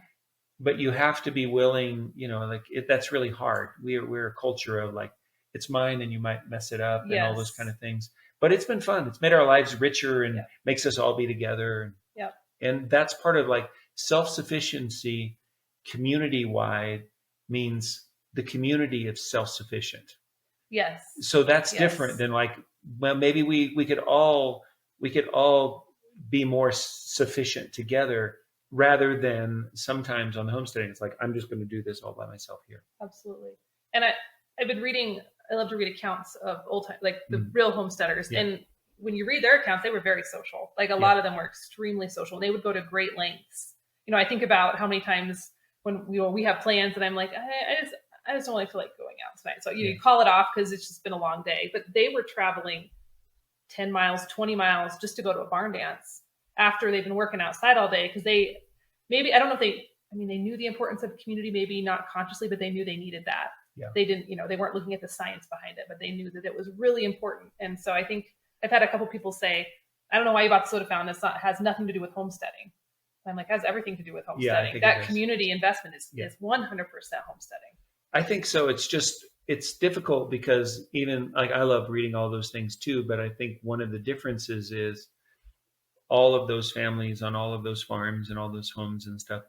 But you have to be willing, like that's really hard. We're a culture of like, it's mine and you might mess it up and all those kind of things. But it's been fun. It's made our lives richer and makes us all be together. Yeah. And that's part of like self-sufficiency, community-wide, means the community is self-sufficient. Yes. So that's different than like, well, maybe we could all be more sufficient together, rather than sometimes on the homesteading, it's like, I'm just going to do this all by myself here. Absolutely. And I've been reading, I love to read accounts of old time, like the real homesteaders. Yeah. And when you read their accounts, they were very social. Like a lot of them were extremely social, and they would go to great lengths. I think about how many times when we have plans and I'm like, I just don't really feel like going out tonight. So you call it off because it's just been a long day. But they were traveling 10 miles, 20 miles just to go to a barn dance after they've been working outside all day. Because I don't know if they knew the importance of community, maybe not consciously, but they knew they needed that. Yeah. They didn't, they weren't looking at the science behind it, but they knew that it was really important. And so I think I've had a couple people say, I don't know why you bought the soda fountain. It has nothing to do with homesteading. I'm like, it has everything to do with homesteading. That community investment is 100% homesteading. I think so. It's difficult because even like I love reading all those things too, but I think one of the differences is all of those families on all of those farms and all those homes and stuff,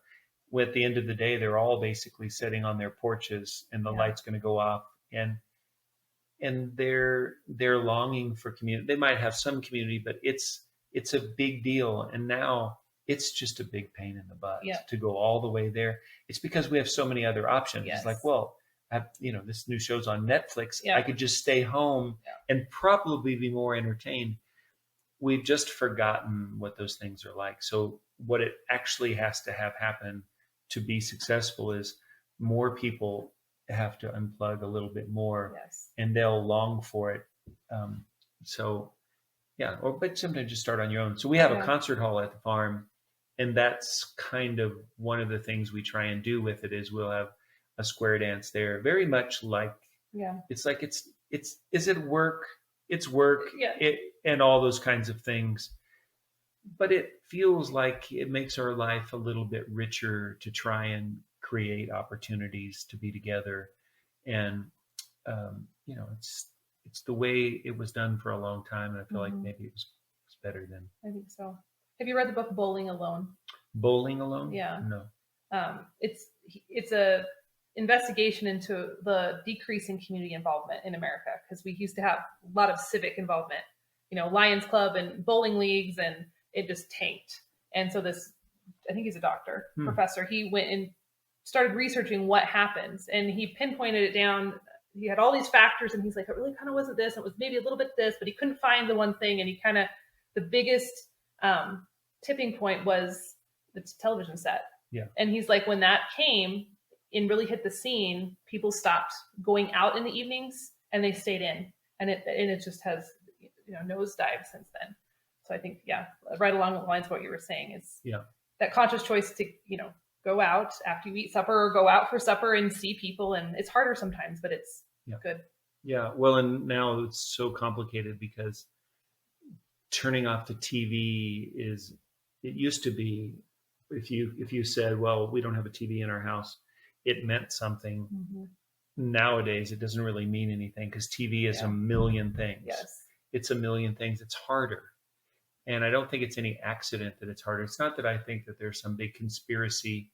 at the end of the day, they're all basically sitting on their porches and the light's going to go off, and they're longing for community. They might have some community, but it's a big deal. And now it's just a big pain in the butt to go all the way there. It's because we have so many other options. Yes. It's like, well, this new show's on Netflix. Yeah. I could just stay home and probably be more entertained. We've just forgotten what those things are like. So what it actually has to have happen to be successful is more people have to unplug a little bit more, and they'll long for it. But sometimes just start on your own. So we have a concert hall at the farm, and that's kind of one of the things we try and do with it is we'll have a square dance there, very much like, it's like, is it work? It's work, and all those kinds of things. But it feels like it makes our life a little bit richer to try and create opportunities to be together. And, it's the way it was done for a long time. And I feel like maybe it was better then. I think so. Have you read the book Bowling Alone? Bowling Alone? Yeah. No. It's a investigation into the decrease in community involvement in America, because we used to have a lot of civic involvement, Lions Club and bowling leagues, and it just tanked. And so I think he's a doctor, professor, he went and started researching what happens, and he pinpointed it down. He had all these factors, and he's like, it really kind of wasn't this. It was maybe a little bit this, but he couldn't find the one thing. And the biggest tipping point was the television set. Yeah. And he's like, when that came and really hit the scene, people stopped going out in the evenings and they stayed in, and it just has, nosedived since then. So I think, right along the lines of what you were saying is that conscious choice to, go out after you eat supper or go out for supper and see people. And it's harder sometimes, but it's good. Yeah. Well, and now it's so complicated because turning off the TV it used to be, if you said, well, we don't have a TV in our house, it meant something. Mm-hmm. Nowadays, it doesn't really mean anything because TV is a million things. Yes. It's a million things. It's harder. And I don't think it's any accident that it's harder. It's not that I think that there's some big conspiracy.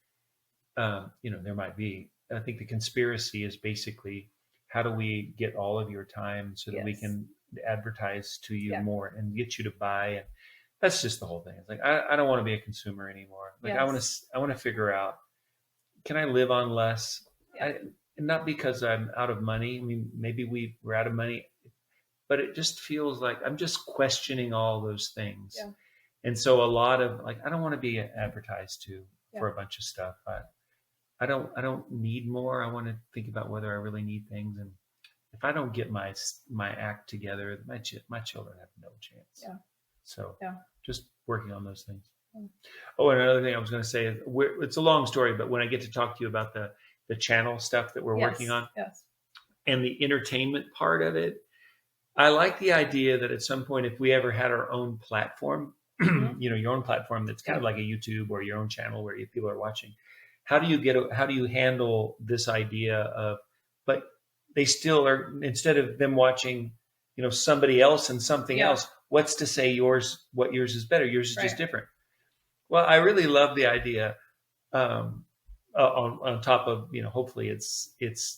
There might be. I think the conspiracy is basically, how do we get all of your time so that we can advertise to you more and get you to buy? And that's just the whole thing. It's like, I don't want to be a consumer anymore. Like I want to figure out, can I live on less? Not because I'm out of money. I mean, maybe we're out of money, but it just feels like I'm just questioning all those things. Yeah. And so a lot of like, I don't want to be advertised to for a bunch of stuff. I don't need more. I want to think about whether I really need things. And if I don't get my act together, my children have no chance. Yeah. So just working on those things. Yeah. Oh, and another thing I was going to say is it's a long story, but when I get to talk to you about the channel stuff that we're working on, and the entertainment part of it. I like the idea that at some point, if we ever had our own platform, your own platform that's kind of like a YouTube or your own channel where people are watching, how do you handle this idea of, but they still are, instead of them watching, somebody else and something else, what's to say what yours is better? Yours is just different. Well, I really love the idea, on top of, hopefully it's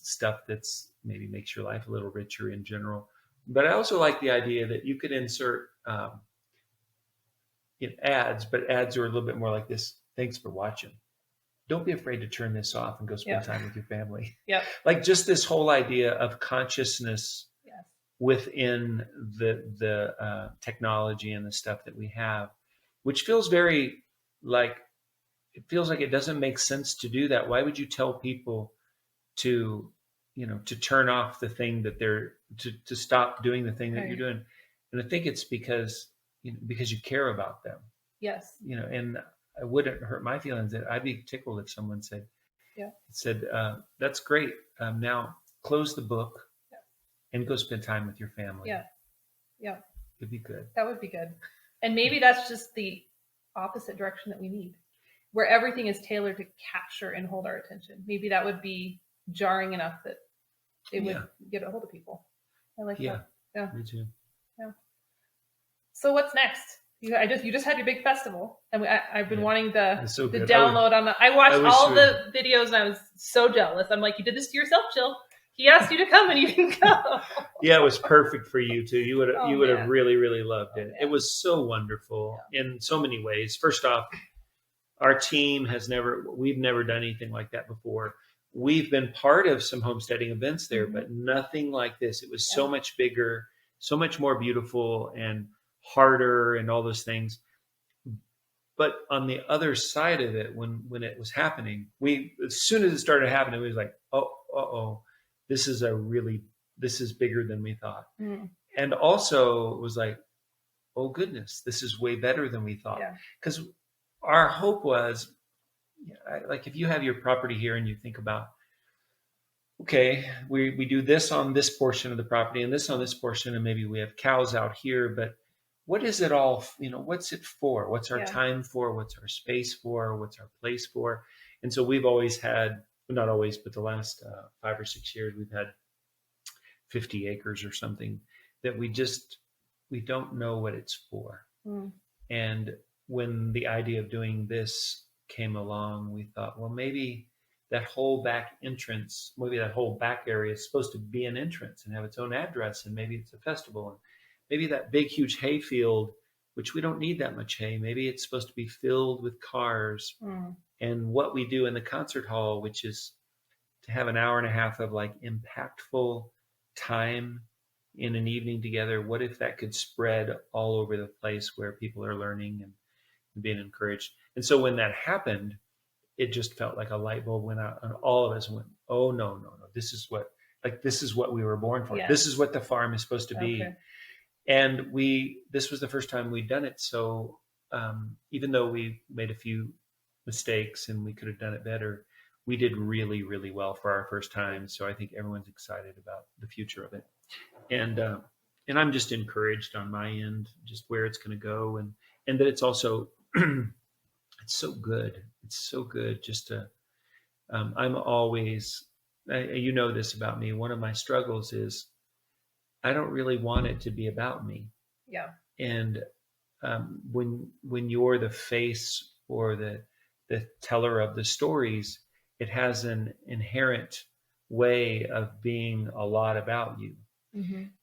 stuff that's maybe makes your life a little richer in general. But I also like the idea that you could insert ads, but ads are a little bit more like this. Thanks for watching. Don't be afraid to turn this off and go spend time with your family. Like just this whole idea of consciousness within the technology and the stuff that we have, which feels very like, it feels like it doesn't make sense to do that. Why would you tell people to turn off the thing that they're, to stop doing the thing that you're doing? And I think it's because you care about them. Yes. And it wouldn't hurt my feelings that I'd be tickled if someone said, that's great. Now close the book and go spend time with your family. Yeah. It'd be good. That would be good. And maybe that's just the opposite direction that we need, where everything is tailored to capture and hold our attention. Maybe that would be jarring enough that it would get a hold of people. I like that. Yeah. Me too. Yeah. So what's next? You just had your big festival, and I've been wanting the download on the. I watched all the videos, and I was so jealous. I'm like, you did this to yourself, Jill. He asked you to come, and you didn't go. Yeah, it was perfect for you too. You would have really, really loved it. It was so wonderful in so many ways. First off, our team we've never done anything like that before. We've been part of some homesteading events there, but nothing like this. It was so much bigger, so much more beautiful and harder and all those things. But on the other side of it, when it was happening, as soon as it started happening, we was like, this is bigger than we thought. And also it was like, oh goodness, this is way better than we thought. Because our hope was, like, if you have your property here and you think about, okay, we do this on this portion of the property and this on this portion, and maybe we have cows out here, but what is it all, what's it for? What's our time for? What's our space for? What's our place for? And so we've always had, not always, but the last 5 or 6 years, we've had 50 acres or something that we don't know what it's for. And when the idea of doing this came along, we thought, well, maybe that whole back entrance, maybe that whole back area is supposed to be an entrance and have its own address, and maybe it's a festival, and maybe that big, huge hay field, which we don't need that much hay, maybe it's supposed to be filled with cars. And what we do in the concert hall, which is to have an hour and a half of like impactful time in an evening together, what if that could spread all over the place where people are learning and being encouraged? And so when that happened, it just felt like a light bulb went out, and all of us went, oh no, this is what we were born for. This is what the farm is supposed to be. And this was the first time we'd done it. So even though we made a few mistakes and we could have done it better, we did really, really well for our first time. So I think everyone's excited about the future of it. And I'm just encouraged on my end, just where it's going to go, and that it's also, it's so good. It's so good just to, I'm always, this about me. One of my struggles is I don't really want it to be about me. Yeah. And when you're the face or the teller of the stories, it has an inherent way of being a lot about you.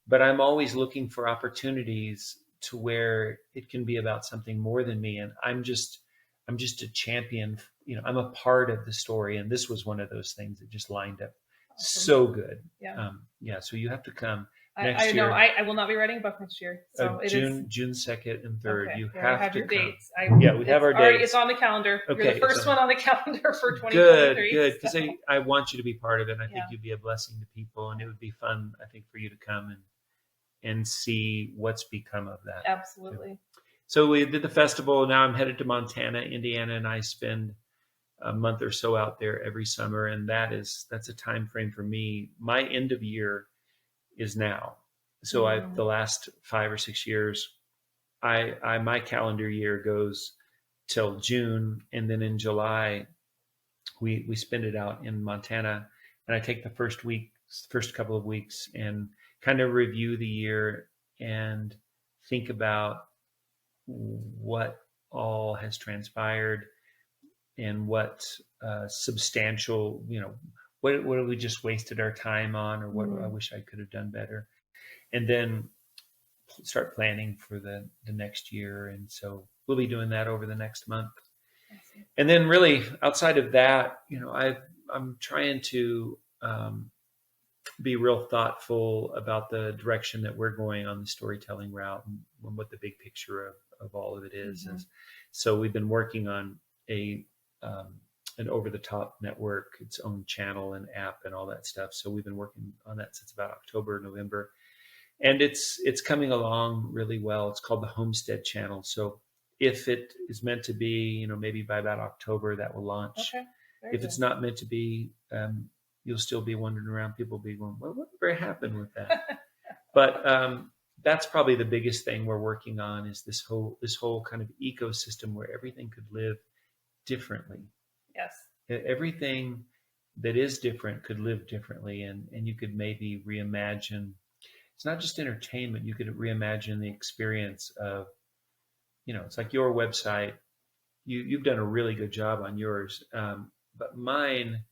But I'm always looking for opportunities to where it can be about something more than me. And I'm just a champion. I'm a part of the story. And this was one of those things that just lined up so good. Yeah. So you have to come. I know I will not be writing a book next year. So June 2nd and 3rd. Okay. You have to come. Dates. We have our dates. It's on the calendar. Okay, you're the first one on the calendar for 2023. Good. Because I want you to be part of it. And I think you'd be a blessing to people, and it would be fun, I think, for you to come and see what's become of that. Absolutely. So we did the festival. Now I'm headed to Montana, Indiana, and I spend a month or so out there every summer, and that's a time frame for me. My end of year is now. So the last 5 or 6 years, my calendar year goes till June, and then in July we spend it out in Montana, and I take the first couple of weeks, and kind of review the year and think about what all has transpired and what substantial, what have we just wasted our time on, or what I wish I could have done better, and then start planning for the next year. And so we'll be doing that over the next month. And then really outside of that, I'm trying to be real thoughtful about the direction that we're going on the storytelling route, and what the big picture of all of it is. Mm-hmm. So we've been working on an over-the-top network, its own channel and app and all that stuff. So we've been working on that since about October, November. And it's coming along really well. It's called the Homestead channel. So if it is meant to be, maybe by about October that will launch. Okay. If it's not meant to be, you'll still be wandering around. People will be going, well, whatever happened with that? But that's probably the biggest thing we're working on, is this whole kind of ecosystem where everything could live differently. Yes. Everything that is different could live differently, and you could maybe reimagine. It's not just entertainment. You could reimagine the experience of, it's like your website. You've done a really good job on yours. But mine,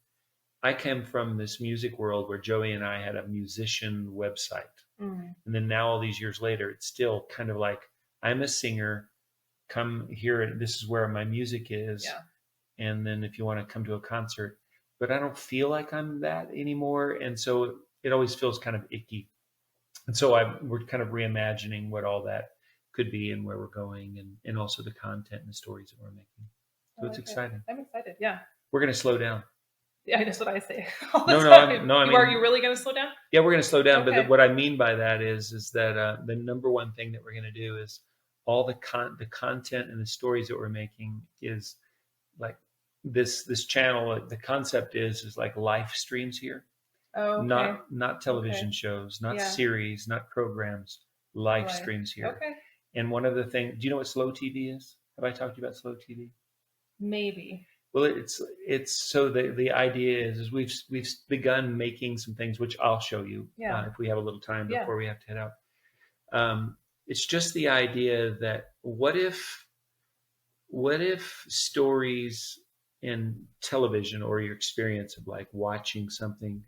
I came from this music world where Joey and I had a musician website. Mm. And then now all these years later, it's still kind of like, I'm a singer, come here, this is where my music is. Yeah. And then if you want to come to a concert, but I don't feel like I'm that anymore. And so it always feels kind of icky. And so we're kind of reimagining what all that could be and where we're going, and also the content and the stories that we're making. So it's exciting. I'm excited. Yeah. We're going to slow down. Yeah, that's what I say. No, are you really going to slow down? Yeah, we're going to slow down. Okay. But what I mean by that is that the number one thing that we're going to do is all the content and the stories that we're making is like this channel. Like, the concept is like life streams here. Oh, okay. Not television shows, not series, not programs, live streams here. Okay. And one of the things, do you know what slow TV is? Have I talked to you about slow TV? Maybe. Well, it's so the idea is we've begun making some things, which I'll show you if we have a little time before we have to head out. It's just the idea that what if stories in television, or your experience of like watching something,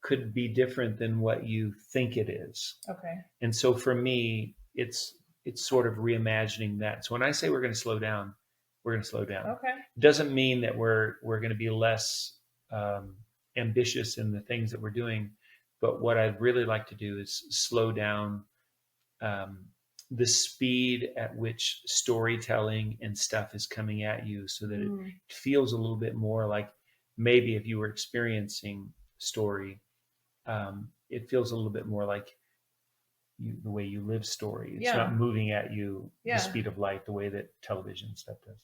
could be different than what you think it is. Okay. And so for me, it's sort of reimagining that. So when I say we're going to slow down, we're going to slow down. Okay. It doesn't mean that we're going to be less ambitious in the things that we're doing. But what I'd really like to do is slow down the speed at which storytelling and stuff is coming at you, so that it feels a little bit more like maybe if you were experiencing story, it feels a little bit more like the way you live story. It's not moving at you the speed of light the way that television stuff does.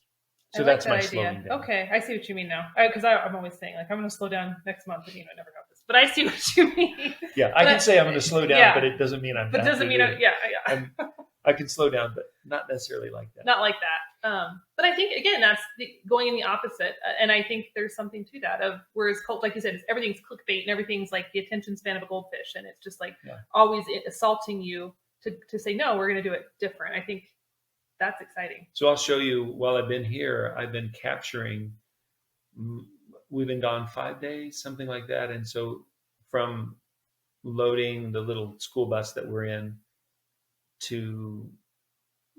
So that's my slowing down. Okay, I see what you mean now. Because I'm always saying, like, I'm going to slow down next month, and I never got this. But I see what you mean. Yeah, I can say I'm going to slow down, but it doesn't mean I'm. But it doesn't mean I can slow down, but not necessarily like that. Not like that. But I think, again, that's going in the opposite. And I think there's something to that of, whereas cult, like you said, everything's clickbait and everything's like the attention span of a goldfish. And it's just like always assaulting you to say, no, we're going to do it different. I think that's exciting. So I'll show you, while I've been here, I've been capturing, we've been gone 5 days, something like that. And so from loading the little school bus that we're in to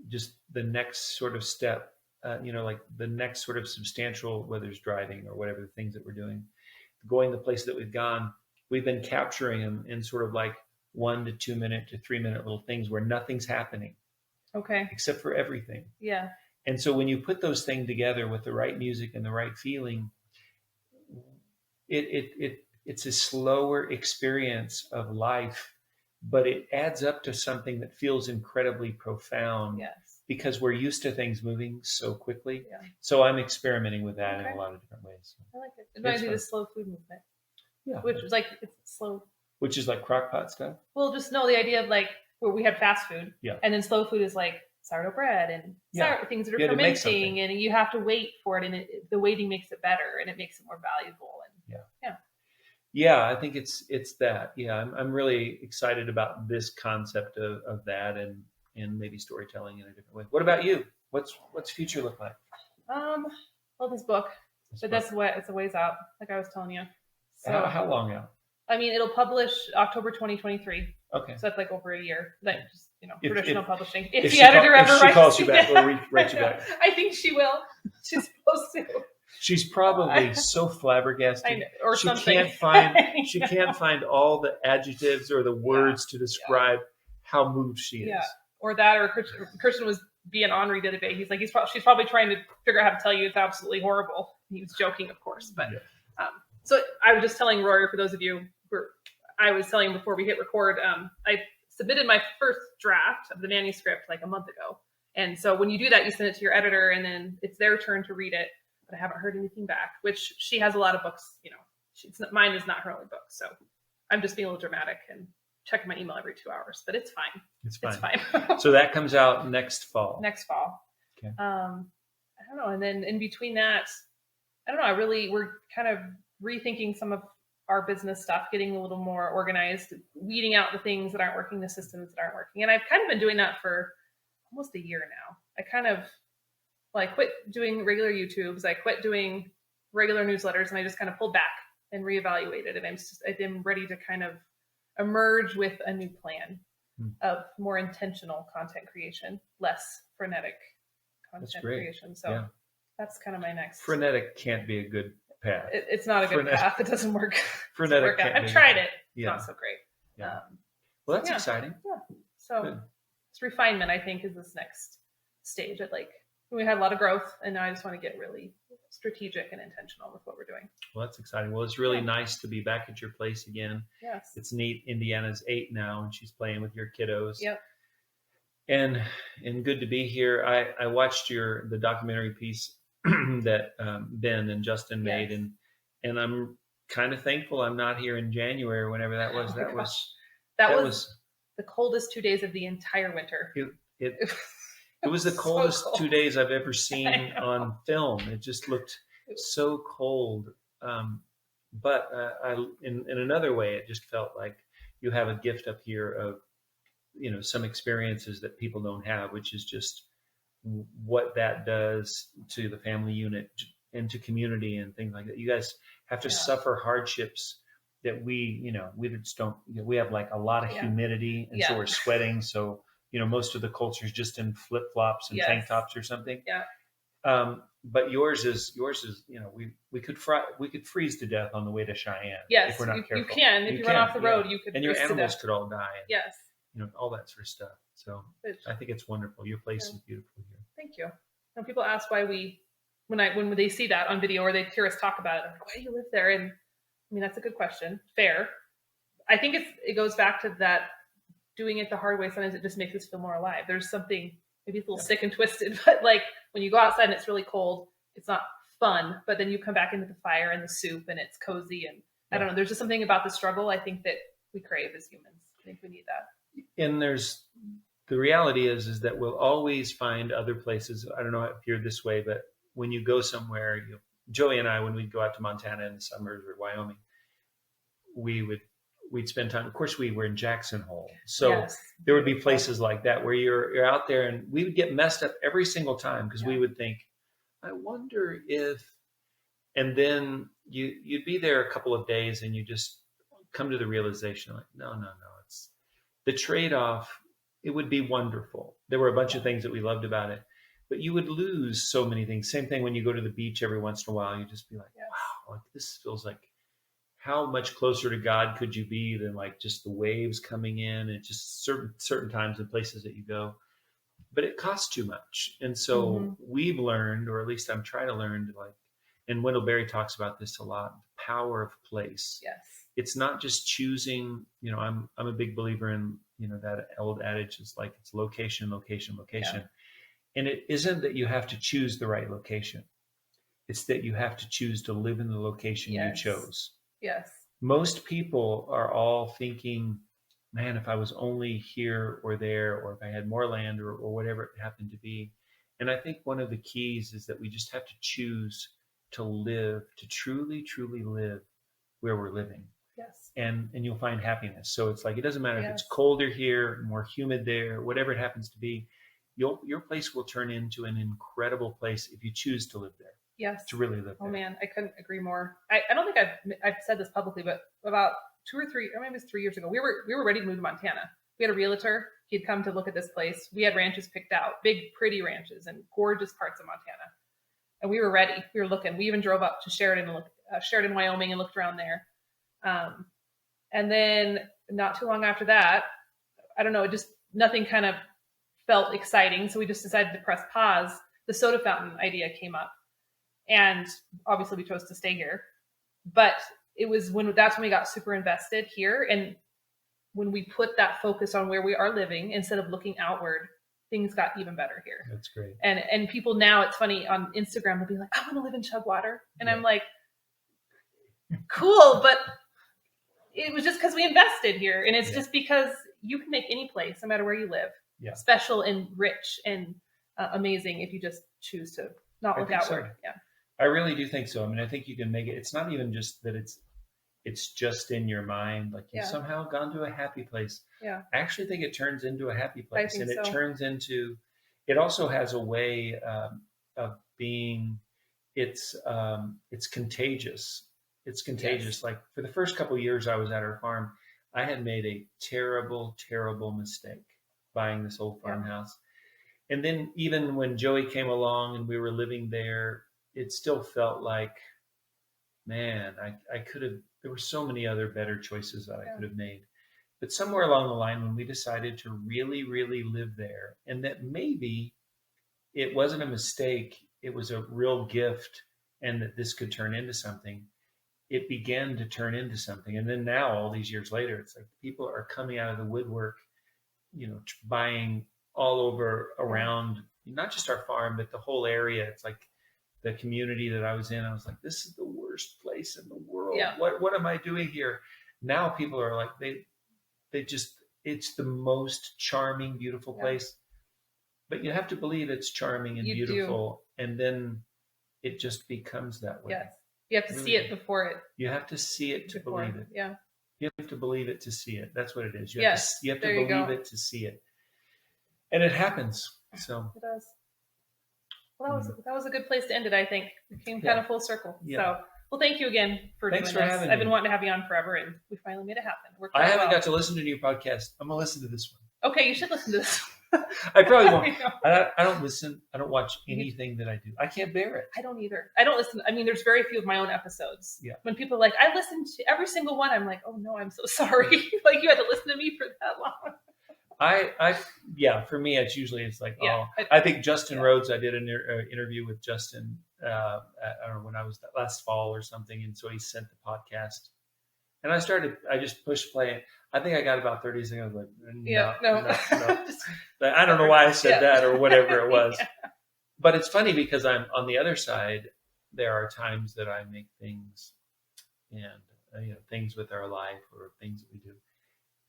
just the next sort of step, like the next sort of substantial, whether it's driving or whatever the things that we're doing, going the place that we've gone, we've been capturing them in sort of like 1 to 2 minute to 3 minute little things where nothing's happening. Okay. Except for everything. Yeah. And so when you put those things together with the right music and the right feeling, it's a slower experience of life, but it adds up to something that feels incredibly profound. Yes. because we're used to things moving so quickly. Yeah. So I'm experimenting with that in Okay. a lot of different ways. I like it. It reminds me of fun. the slow food movement, Yeah. which was like it's slow. Which is like crock pot stuff. Well, just know the idea of like where we had fast food, Yeah. and then slow food is like sourdough bread and things that are fermenting, and you have to wait for it, and the waiting makes it better, and it makes it more valuable. And Yeah, I think it's that. Yeah, I'm really excited about this concept of that and maybe storytelling in a different way. What about you? What's future look like? Well, this book, but that's it's a ways out, like I was telling you. So How long out? I mean, it'll publish October 2023. Okay. So that's like over a year. Like just If- traditional publishing. if If she the editor ever if she writes calls you back, yeah. we'll write you back. I think she will. She's supposed to. She's probably so flabbergasted. I know, or she something. can't find all the adjectives or the words to describe how moved she is. Yeah, or that, or Christian was being ornery the other day. He's like, she's probably trying to figure out how to tell you it's absolutely horrible. He was joking, of course, but so I was just telling Rory, for those of you who I was telling him before we hit record, I submitted my first draft of the manuscript like a month ago, and so when you do that, you send it to your editor, and then it's their turn to read it. But I haven't heard anything back, which she has a lot of books, mine is not her only book. So I'm just being a little dramatic and checking my email every 2 hours, but it's fine. It's fine. It's fine. So that comes out next fall. Next fall. Okay. I don't know. And then in between that, I don't know. We're kind of rethinking some of our business stuff, getting a little more organized, weeding out the things that aren't working, the systems that aren't working. And I've kind of been doing that for almost a year now. I kind of quit doing regular YouTubes. I quit doing regular newsletters, and I just kind of pulled back and reevaluated. And I'm ready to kind of emerge with a new plan of more intentional content creation, less frenetic content creation. So that's kind of my next. Frenetic can't be a good path. It's not a good path. It doesn't work. Frenetic. I've tried it. Yeah. It's not so great. Yeah. Well, that's exciting. Yeah. So Good. It's refinement, I think, is this next stage. We had a lot of growth, and now I just want to get really strategic and intentional with what we're doing. Well, that's exciting. Well, it's really nice to be back at your place again. Yes. It's neat. Indiana's 8 now, and she's playing with your kiddos. Yep. And good to be here. I watched the documentary piece that Ben and Justin made, and I'm kind of thankful I'm not here in January, whenever that was. That was the coldest 2 days of the entire winter. It was the coldest so 2 days I've ever seen on film. It just looked so cold. But in another way, it just felt like you have a gift up here of, some experiences that people don't have, which is just what that does to the family unit and to community and things like that. You guys have to suffer hardships that we just don't. We have like a lot of humidity, and so we're sweating. So most of the culture is just in flip flops and tank tops or something. Yeah. But yours is we could freeze to death on the way to Cheyenne. Yes, if we're not careful. You can. If you run off the road, you could. And your animals could all die. Yes. All that sort of stuff. So I think it's wonderful. Your place is beautiful here. Thank you. When people ask why when they see that on video or they hear us talk about it, they're like, why do you live there? And I mean, that's a good question. Fair. I think it goes back to that doing it the hard way. Sometimes it just makes us feel more alive. There's something, maybe it's a little sick and twisted, but like when you go outside and it's really cold, it's not fun, but then you come back into the fire and the soup and it's cozy. And I don't know, there's just something about the struggle I think that we crave as humans. I think we need that. And the reality is that we'll always find other places. I don't know if you're this way, but when you go somewhere, Joey and I, when we'd go out to Montana in the summers or Wyoming, we'd spend time. Of course, we were in Jackson Hole, so there would be places like that where you're out there, and we would get messed up every single time because we would think, I wonder if, and then you'd be there a couple of days and you just come to the realization like, no, it's the trade-off. It would be wonderful. There were a bunch of things that we loved about it, but you would lose so many things. Same thing when you go to the beach every once in a while, you just be like, wow, like this feels like, how much closer to God could you be than like just the waves coming in and just certain times and places that you go, but it costs too much. And so we've learned, or at least I'm trying to learn to and Wendell Berry talks about this a lot, the power of place. Yes. It's not just choosing, I'm a big believer in, that old adage is like, it's location. Yeah. And it isn't that you have to choose the right location. It's that you have to choose to live in the location you chose. Yes. Most people are all thinking, man, if I was only here or there, or if I had more land or whatever it happened to be. And I think one of the keys is that we just have to choose to live, to truly, truly live where we're living. Yes. And you'll find happiness. So it's like, it doesn't matter if it's colder here, more humid there, whatever it happens to be, your place will turn into an incredible place if you choose to live there. Yes. To really live there. Oh man, I couldn't agree more. I don't think I've said this publicly, but about 2 or 3, or maybe it's 3 years ago, we were ready to move to Montana. We had a realtor. He'd come to look at this place. We had ranches picked out, big, pretty ranches and gorgeous parts of Montana. And we were ready. We were looking. We even drove up to Sheridan, Wyoming, and looked around there. And then not too long after that, I don't know, nothing kind of felt exciting. So we just decided to press pause. The soda fountain idea came up. And obviously we chose to stay here. But that's when we got super invested here. And when we put that focus on where we are living, instead of looking outward, things got even better here. That's great. And people now, it's funny, on Instagram will be like, I want to live in Chugwater. And I'm like, cool, but it was just because we invested here. And it's just because you can make any place, no matter where you live, special and rich and amazing if you just choose to not look outward. So. Yeah, I really do think so. I mean, I think you can make it. It's not even just that it's just in your mind, like you've somehow gone to a happy place. Yeah, I actually think it turns into a happy place, and it so. turns into. It also has a way of being. It's contagious. It's contagious. Yes. Like for the first couple of years I was at our farm, I had made a terrible, terrible mistake buying this old farmhouse. And then even when Joey came along and we were living there, it still felt like, man, I could have, there were so many other better choices that I could have made. But somewhere along the line, when we decided to really, really live there, and that maybe it wasn't a mistake, it was a real gift, and that this could turn into something, it began to turn into something. And then now, all these years later, it's like people are coming out of the woodwork, buying all over around, not just our farm, but the whole area. It's like the community that I was in, I was like, this is the worst place in the world. Yeah. What am I doing here? Now people are like, they just, it's the most charming, beautiful place. But you have to believe it's charming and beautiful. And then it just becomes that way. Yes. You have to see it before it. You have to see it to believe it. Yeah. You have to believe it to see it. That's what it is. You have to believe it to see it. And it happens. So it does. Well, that was a good place to end it, I think. It came kind of full circle. Yeah. So, well, thank you again for doing this. I've been wanting to have you on forever, and we finally made it happen. I haven't got to listen to your podcast. I'm going to listen to this one. Okay, you should listen to this one. I probably won't. I don't listen. I don't watch anything that I do. I can't bear it. I don't either. I don't listen. I mean, there's very few of my own episodes. Yeah. When people are like, I listened to every single one, I'm like, oh no, I'm so sorry. Like you had to listen to me for that long. For me, it's like, I think Justin Rhodes, I did an interview with Justin, when I was last fall or something. And so he sent the podcast and I just pushed play. I think I got about 30 seconds. I was like, no. I don't know why I said that or whatever it was. But it's funny because I'm on the other side. There are times that I make things and things with our life or things that we do.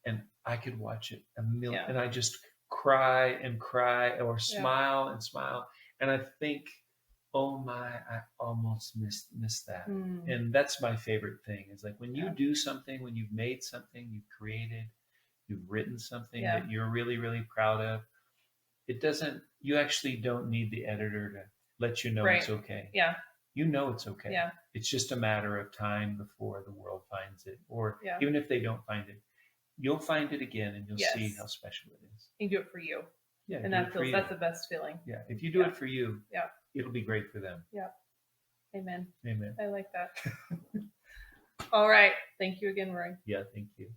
And I could watch it a million and I just cry and cry or smile and smile. And I think, oh my, I almost missed that. And that's my favorite thing is like when you do something, when you've made something, you've created, you've written something that you're really, really proud of. You actually don't need the editor to let you know it's okay. Yeah. You know it's okay. Yeah. It's just a matter of time before the world finds it. Or even if they don't find it, you'll find it again and you'll see how special it is. You do it for you. Yeah. And that's the best feeling. Yeah. If you do it for you, it'll be great for them. Yeah. Amen. Amen. I like that. All right. Thank you again, Rory. Yeah. Thank you.